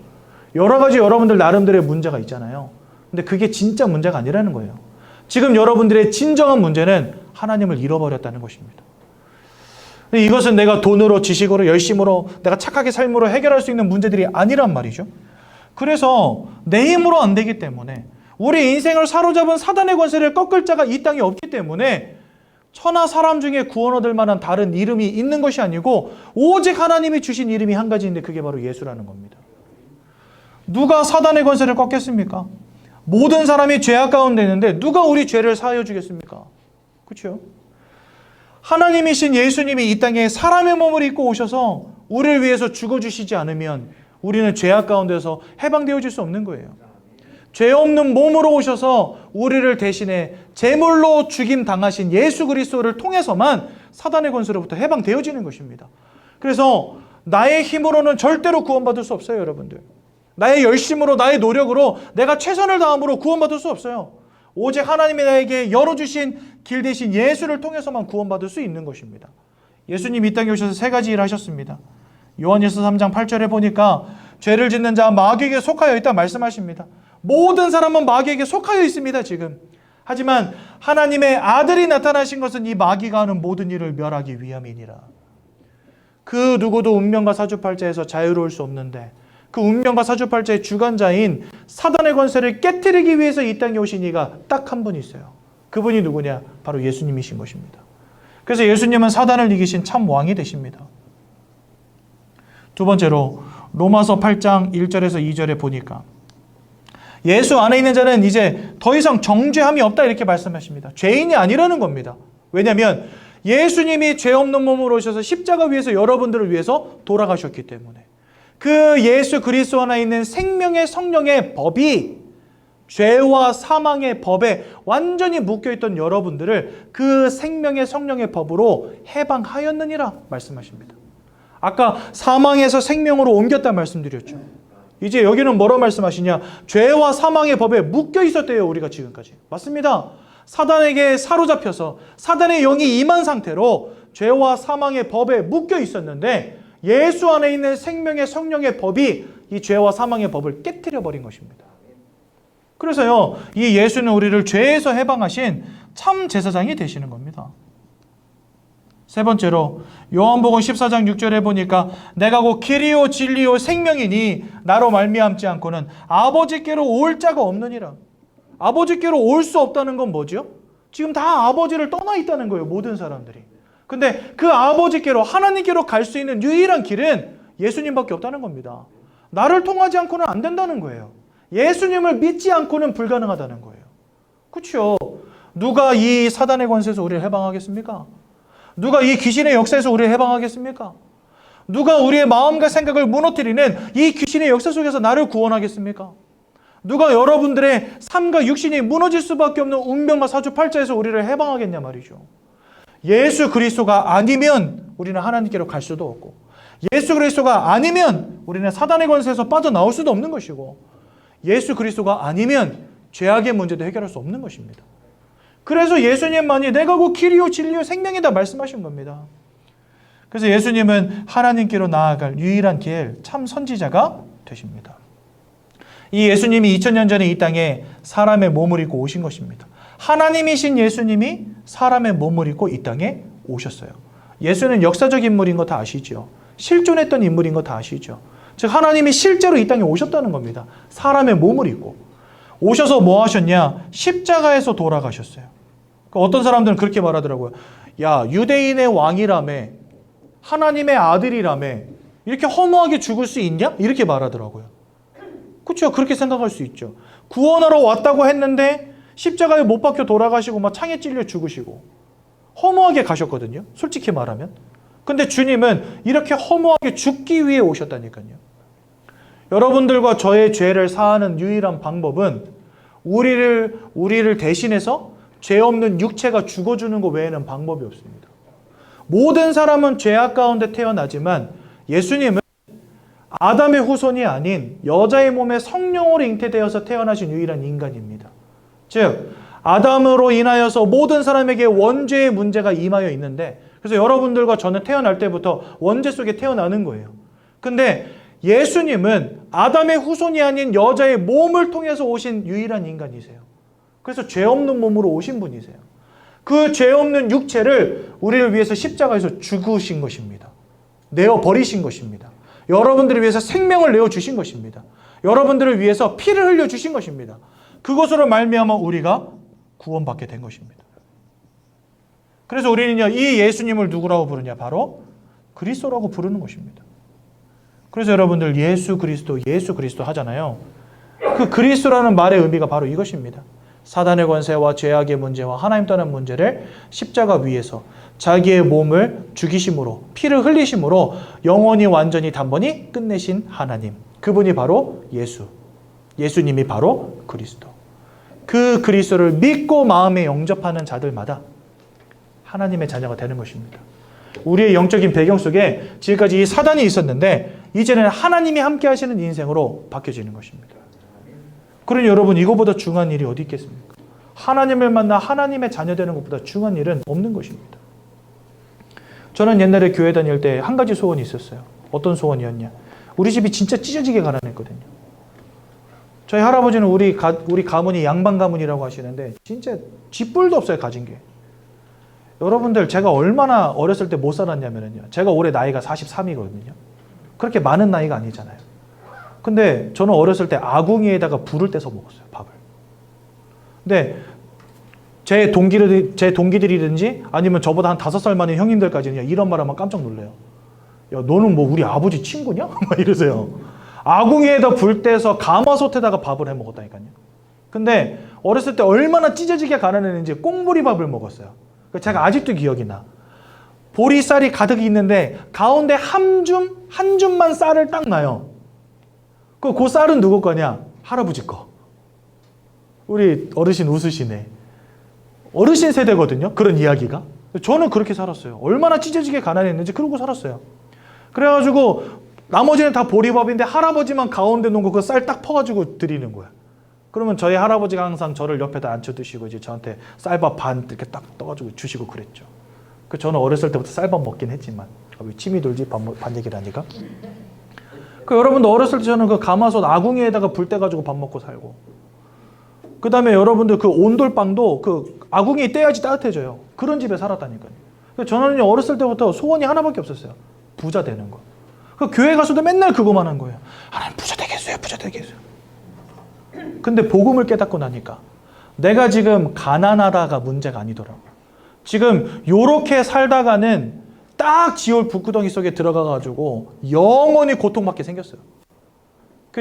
여러 가지 여러분들 나름대로의 문제가 있잖아요. 근데 그게 진짜 문제가 아니라는 거예요. 지금 여러분들의 진정한 문제는 하나님을 잃어버렸다는 것입니다. 이것은 내가 돈으로, 지식으로, 열심으로, 내가 착하게 삶으로 해결할 수 있는 문제들이 아니란 말이죠. 그래서 내 힘으로 안 되기 때문에 우리 인생을 사로잡은 사단의 권세를 꺾을 자가 이 땅에 없기 때문에 천하 사람 중에 구원 얻을 만한 다른 이름이 있는 것이 아니고 오직 하나님이 주신 이름이 한 가지인데 그게 바로 예수라는 겁니다. 누가 사단의 권세를 꺾겠습니까? 모든 사람이 죄악 가운데 있는데 누가 우리 죄를 사하여 주겠습니까? 그렇죠? 하나님이신 예수님이 이 땅에 사람의 몸을 입고 오셔서 우리를 위해서 죽어주시지 않으면 우리는 죄악 가운데서 해방되어질 수 없는 거예요. 죄 없는 몸으로 오셔서 우리를 대신에 제물로 죽임 당하신 예수 그리스도를 통해서만 사단의 권세로부터 해방되어지는 것입니다. 그래서 나의 힘으로는 절대로 구원받을 수 없어요, 여러분들. 나의 열심으로, 나의 노력으로, 내가 최선을 다함으로 구원받을 수 없어요. 오직 하나님이 나에게 열어주신 길 대신 예수를 통해서만 구원받을 수 있는 것입니다. 예수님 이 땅에 오셔서 세 가지 일을 하셨습니다. 요한일서 3장 8절에 보니까 죄를 짓는 자 마귀에게 속하여 있다 말씀하십니다. 모든 사람은 마귀에게 속하여 있습니다, 지금. 하지만 하나님의 아들이 나타나신 것은 이 마귀가 하는 모든 일을 멸하기 위함이니라. 그 누구도 운명과 사주팔자에서 자유로울 수 없는데 그 운명과 사주팔자의 주관자인 사단의 권세를 깨트리기 위해서 이 땅에 오신 이가 딱 한 분 있어요. 그분이 누구냐? 바로 예수님이신 것입니다. 그래서 예수님은 사단을 이기신 참 왕이 되십니다. 두 번째로 로마서 8장 1절에서 2절에 보니까 예수 안에 있는 자는 이제 더 이상 정죄함이 없다 이렇게 말씀하십니다. 죄인이 아니라는 겁니다. 왜냐하면 예수님이 죄 없는 몸으로 오셔서 십자가 위에서 여러분들을 위해서 돌아가셨기 때문에 그 예수 그리스도 안에 있는 생명의 성령의 법이 죄와 사망의 법에 완전히 묶여있던 여러분들을 그 생명의 성령의 법으로 해방하였느니라 말씀하십니다. 아까 사망에서 생명으로 옮겼다 말씀드렸죠. 이제 여기는 뭐라 말씀하시냐? 죄와 사망의 법에 묶여 있었대요, 우리가 지금까지. 맞습니다. 사단에게 사로잡혀서 사단의 영이 임한 상태로 죄와 사망의 법에 묶여 있었는데 예수 안에 있는 생명의 성령의 법이 이 죄와 사망의 법을 깨트려 버린 것입니다. 그래서요, 이 예수는 우리를 죄에서 해방하신 참 제사장이 되시는 겁니다. 세 번째로 요한복음 14장 6절에 보니까 내가 곧 길이요 진리요 생명이니 나로 말미암지 않고는 아버지께로 올 자가 없느니라. 아버지께로 올 수 없다는 건 뭐죠? 지금 다 아버지를 떠나 있다는 거예요, 모든 사람들이. 근데 그 아버지께로, 하나님께로 갈 수 있는 유일한 길은 예수님밖에 없다는 겁니다. 나를 통하지 않고는 안 된다는 거예요. 예수님을 믿지 않고는 불가능하다는 거예요. 그렇죠? 누가 이 사단의 권세에서 우리를 해방하겠습니까? 누가 이 귀신의 역사에서 우리를 해방하겠습니까? 누가 우리의 마음과 생각을 무너뜨리는 이 귀신의 역사 속에서 나를 구원하겠습니까? 누가 여러분들의 삶과 육신이 무너질 수밖에 없는 운명과 사주팔자에서 우리를 해방하겠냐 말이죠. 예수 그리스도가 아니면 우리는 하나님께로 갈 수도 없고, 예수 그리스도가 아니면 우리는 사단의 권세에서 빠져나올 수도 없는 것이고, 예수 그리스도가 아니면 죄악의 문제도 해결할 수 없는 것입니다. 그래서 예수님만이 내가 곧 길이요 진리요 생명이다 말씀하신 겁니다. 그래서 예수님은 하나님께로 나아갈 유일한 길, 참 선지자가 되십니다. 이 예수님이 2000년 전에 이 땅에 사람의 몸을 입고 오신 것입니다. 하나님이신 예수님이 사람의 몸을 입고 이 땅에 오셨어요. 예수는 역사적 인물인 거 다 아시죠? 실존했던 인물인 거 다 아시죠? 즉 하나님이 실제로 이 땅에 오셨다는 겁니다. 사람의 몸을 입고 오셔서 뭐 하셨냐? 십자가에서 돌아가셨어요. 어떤 사람들은 그렇게 말하더라고요. 야, 유대인의 왕이라며, 하나님의 아들이라며 이렇게 허무하게 죽을 수 있냐? 이렇게 말하더라고요. 그렇죠? 그렇게 생각할 수 있죠. 구원하러 왔다고 했는데 십자가에 못 박혀 돌아가시고 막 창에 찔려 죽으시고 허무하게 가셨거든요. 솔직히 말하면. 근데 주님은 이렇게 허무하게 죽기 위해 오셨다니까요. 여러분들과 저의 죄를 사하는 유일한 방법은 우리를 대신해서 죄 없는 육체가 죽어주는 것 외에는 방법이 없습니다. 모든 사람은 죄악 가운데 태어나지만 예수님은 아담의 후손이 아닌 여자의 몸에 성령으로 잉태되어서 태어나신 유일한 인간입니다. 즉 아담으로 인하여서 모든 사람에게 원죄의 문제가 임하여 있는데, 그래서 여러분들과 저는 태어날 때부터 원죄 속에 태어나는 거예요. 근데 예수님은 아담의 후손이 아닌 여자의 몸을 통해서 오신 유일한 인간이세요. 그래서 죄 없는 몸으로 오신 분이세요. 그 죄 없는 육체를 우리를 위해서 십자가에서 죽으신 것입니다. 내어버리신 것입니다. 여러분들을 위해서 생명을 내어주신 것입니다. 여러분들을 위해서 피를 흘려주신 것입니다. 그것으로 말미암아 우리가 구원받게 된 것입니다. 그래서 우리는요, 이 예수님을 누구라고 부르냐? 바로 그리스도라고 부르는 것입니다. 그래서 여러분들 예수 그리스도 하잖아요. 그 그리스도라는 말의 의미가 바로 이것입니다. 사단의 권세와 죄악의 문제와 하나님 떠난 문제를 십자가 위에서 자기의 몸을 죽이심으로, 피를 흘리심으로 영원히 완전히 단번이 끝내신 하나님, 그분이 바로 예수님이 바로 그리스도. 그 그리스도를 믿고 마음에 영접하는 자들마다 하나님의 자녀가 되는 것입니다. 우리의 영적인 배경 속에 지금까지 이 사단이 있었는데 이제는 하나님이 함께 하시는 인생으로 바뀌어지는 것입니다. 그러니 여러분, 이거보다 중요한 일이 어디 있겠습니까? 하나님을 만나 하나님의 자녀 되는 것보다 중요한 일은 없는 것입니다. 저는 옛날에 교회 다닐 때 한 가지 소원이 있었어요. 어떤 소원이었냐? 우리 집이 진짜 찢어지게 가난했거든요. 저희 할아버지는 우리 가문이 양반 가문이라고 하시는데 진짜 쥐뿔도 없어요, 가진 게. 여러분들, 제가 얼마나 어렸을 때 못 살았냐면요, 제가 올해 나이가 43이거든요. 그렇게 많은 나이가 아니잖아요. 근데 저는 어렸을 때 아궁이에다가 불을 떼서 먹었어요, 밥을. 근데 제 동기들이든지 아니면 저보다 한 5살 많은 형님들까지는 이런 말 하면 깜짝 놀래요. 야, 너는 뭐 우리 아버지 친구냐? 막 이러세요. 아궁이에다 불 떼서 가마솥에다가 밥을 해 먹었다니까요. 근데 어렸을 때 얼마나 찢어지게 가난했는지 꽁보리밥을 먹었어요. 제가 아직도 기억이 나. 보리쌀이 가득 있는데 가운데 한 줌만 쌀을 딱 놔요. 그 쌀은 누구 거냐? 할아버지 거. 우리 어르신 웃으시네. 어르신 세대거든요, 그런 이야기가. 저는 그렇게 살았어요. 얼마나 찢어지게 가난했는지 그러고 살았어요. 그래가지고 나머지는 다 보리밥인데 할아버지만 가운데 놓고 그 쌀 딱 퍼가지고 드리는 거야. 그러면 저희 할아버지가 항상 저를 옆에다 앉혀두시고 이제 저한테 쌀밥 반 이렇게 딱 떠가지고 주시고 그랬죠. 저는 어렸을 때부터 쌀밥 먹긴 했지만 왜 침이 돌지 반 얘기를 하니까. 여러분도 어렸을 때 저는 그 가마솥 아궁이에다가 불 떼가지고 밥 먹고 살고, 그 다음에 여러분들 그 온돌빵도 그 아궁이에 떼야지 따뜻해져요. 그런 집에 살았다니까요. 저는 어렸을 때부터 소원이 하나밖에 없었어요. 부자 되는 거. 교회 가서도 맨날 그거만 한 거예요. 하나님 부자 되겠어요, 부자 되겠어요. 근데 복음을 깨닫고 나니까 내가 지금 가난하다가 문제가 아니더라고요. 지금 요렇게 살다가는 딱 지올 불구덩이 속에 들어가가지고 영원히 고통받게 생겼어요.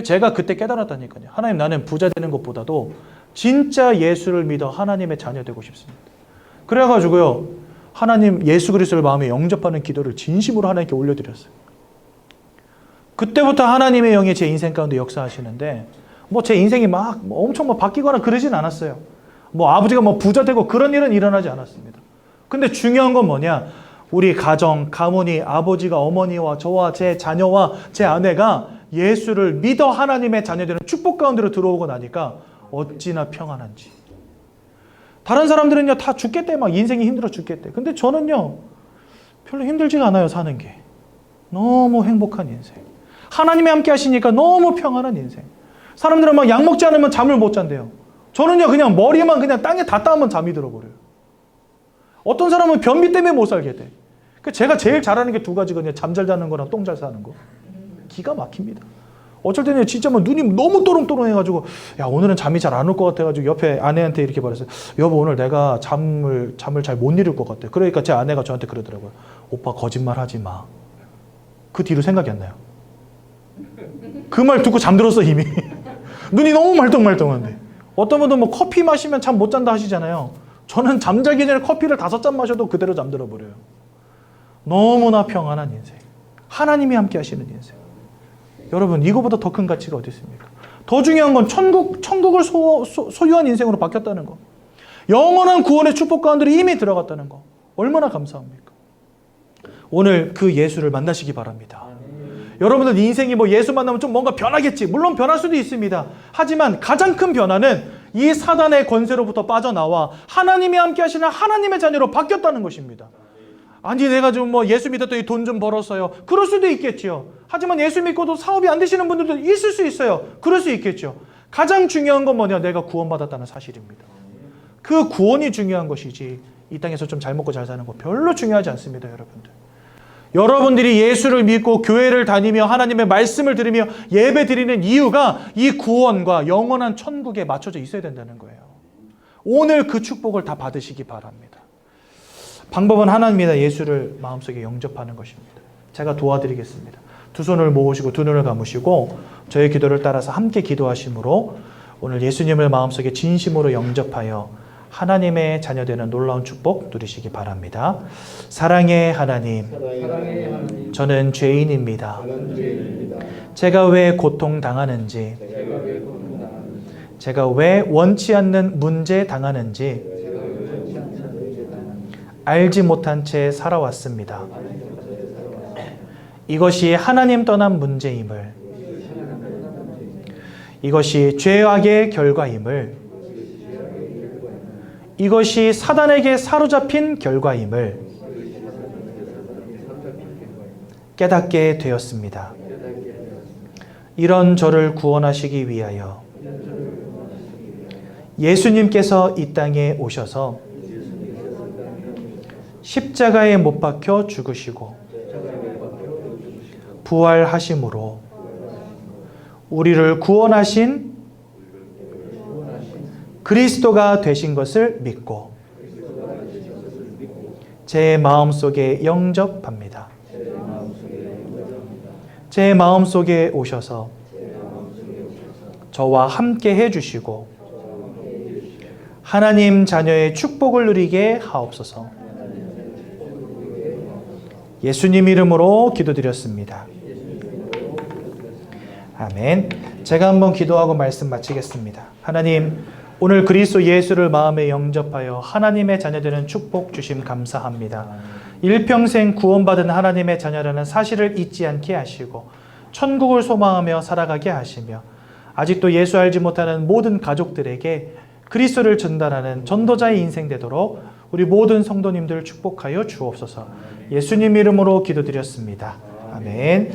제가 그때 깨달았다니까요. 하나님, 나는 부자 되는 것보다도 진짜 예수를 믿어 하나님의 자녀 되고 싶습니다. 그래가지고요, 하나님 예수 그리스도를 마음에 영접하는 기도를 진심으로 하나님께 올려드렸어요. 그때부터 하나님의 영이 제 인생 가운데 역사하시는데, 제 인생이 엄청 바뀌거나 그러진 않았어요. 아버지가 부자 되고 그런 일은 일어나지 않았습니다. 근데 중요한 건 뭐냐? 우리 가정, 가문이, 아버지가, 어머니와 저와 제 자녀와 제 아내가 예수를 믿어 하나님의 자녀들은 축복 가운데로 들어오고 나니까 어찌나 평안한지. 다른 사람들은요, 다 죽겠대. 인생이 힘들어 죽겠대. 근데 저는요, 별로 힘들지가 않아요, 사는 게. 너무 행복한 인생. 하나님이 함께 하시니까 너무 평안한 인생. 사람들은 약 먹지 않으면 잠을 못 잔대요. 저는요, 그냥 머리만 그냥 땅에 다 닿으면 잠이 들어버려요. 어떤 사람은 변비 때문에 못 살게 돼. 제가 제일 잘하는 게 두 가지거든요. 잠 잘 자는 거랑 똥 잘 싸는 거. 기가 막힙니다. 어쩔 때는 진짜 눈이 너무 또롱또롱해가지고, 야, 오늘은 잠이 잘 안 올 것 같아가지고 옆에 아내한테 이렇게 말했어요. 여보, 오늘 내가 잠을 잘 못 이룰 것 같아. 그러니까 제 아내가 저한테 그러더라고요. 오빠, 거짓말 하지 마. 그 뒤로 생각이 안 나요. 그 말 듣고 잠들었어, 이미. 눈이 너무 말똥말똥한데. 어떤 분도 커피 마시면 잠 못 잔다 하시잖아요. 저는 잠자기 전에 커피를 5잔 마셔도 그대로 잠들어 버려요. 너무나 평안한 인생. 하나님이 함께 하시는 인생. 여러분, 이거보다 더 큰 가치가 어디 있습니까? 더 중요한 건 천국을 소유한 인생으로 바뀌었다는 거. 영원한 구원의 축복 가운데 이미 들어갔다는 거. 얼마나 감사합니까? 오늘 그 예수를 만나시기 바랍니다. 여러분들 인생이 뭐 예수 만나면 좀 뭔가 변하겠지. 물론 변할 수도 있습니다. 하지만 가장 큰 변화는 이 사단의 권세로부터 빠져나와 하나님이 함께 하시는 하나님의 자녀로 바뀌었다는 것입니다. 아니, 내가 좀 뭐 예수 믿었더니 돈 좀 벌었어요. 그럴 수도 있겠죠. 하지만 예수 믿고도 사업이 안 되시는 분들도 있을 수 있어요. 그럴 수 있겠죠. 가장 중요한 건 뭐냐? 내가 구원받았다는 사실입니다. 그 구원이 중요한 것이지 이 땅에서 좀 잘 먹고 잘 사는 거 별로 중요하지 않습니다, 여러분들. 여러분들이 예수를 믿고 교회를 다니며 하나님의 말씀을 들으며 예배 드리는 이유가 이 구원과 영원한 천국에 맞춰져 있어야 된다는 거예요. 오늘 그 축복을 다 받으시기 바랍니다. 방법은 하나입니다. 예수를 마음속에 영접하는 것입니다. 제가 도와드리겠습니다. 두 손을 모으시고 두 눈을 감으시고 저의 기도를 따라서 함께 기도하심으로 오늘 예수님을 마음속에 진심으로 영접하여 하나님의 자녀되는 놀라운 축복 누리시기 바랍니다. 사랑의 하나님, 저는 죄인입니다. 제가 왜 고통당하는지, 제가 왜 원치 않는 문제 당하는지 알지 못한 채 살아왔습니다. 이것이 하나님 떠난 문제임을, 이것이 죄악의 결과임을, 이것이 사단에게 사로잡힌 결과임을 깨닫게 되었습니다. 이런 저를 구원하시기 위하여 예수님께서 이 땅에 오셔서 십자가에 못 박혀 죽으시고 부활하심으로 우리를 구원하신 그리스도가 되신 것을 믿고 제 마음속에 영접합니다. 제 마음속에 오셔서 저와 함께 해주시고 하나님 자녀의 축복을 누리게 하옵소서. 예수님 이름으로 기도드렸습니다. 아멘. 제가 한번 기도하고 말씀 마치겠습니다. 하나님, 오늘 그리스도 예수를 마음에 영접하여 하나님의 자녀되는 축복 주심 감사합니다. 일평생 구원받은 하나님의 자녀라는 사실을 잊지 않게 하시고 천국을 소망하며 살아가게 하시며 아직도 예수 알지 못하는 모든 가족들에게 그리스도를 전달하는 전도자의 인생 되도록 우리 모든 성도님들 축복하여 주옵소서. 예수님 이름으로 기도드렸습니다. 아멘.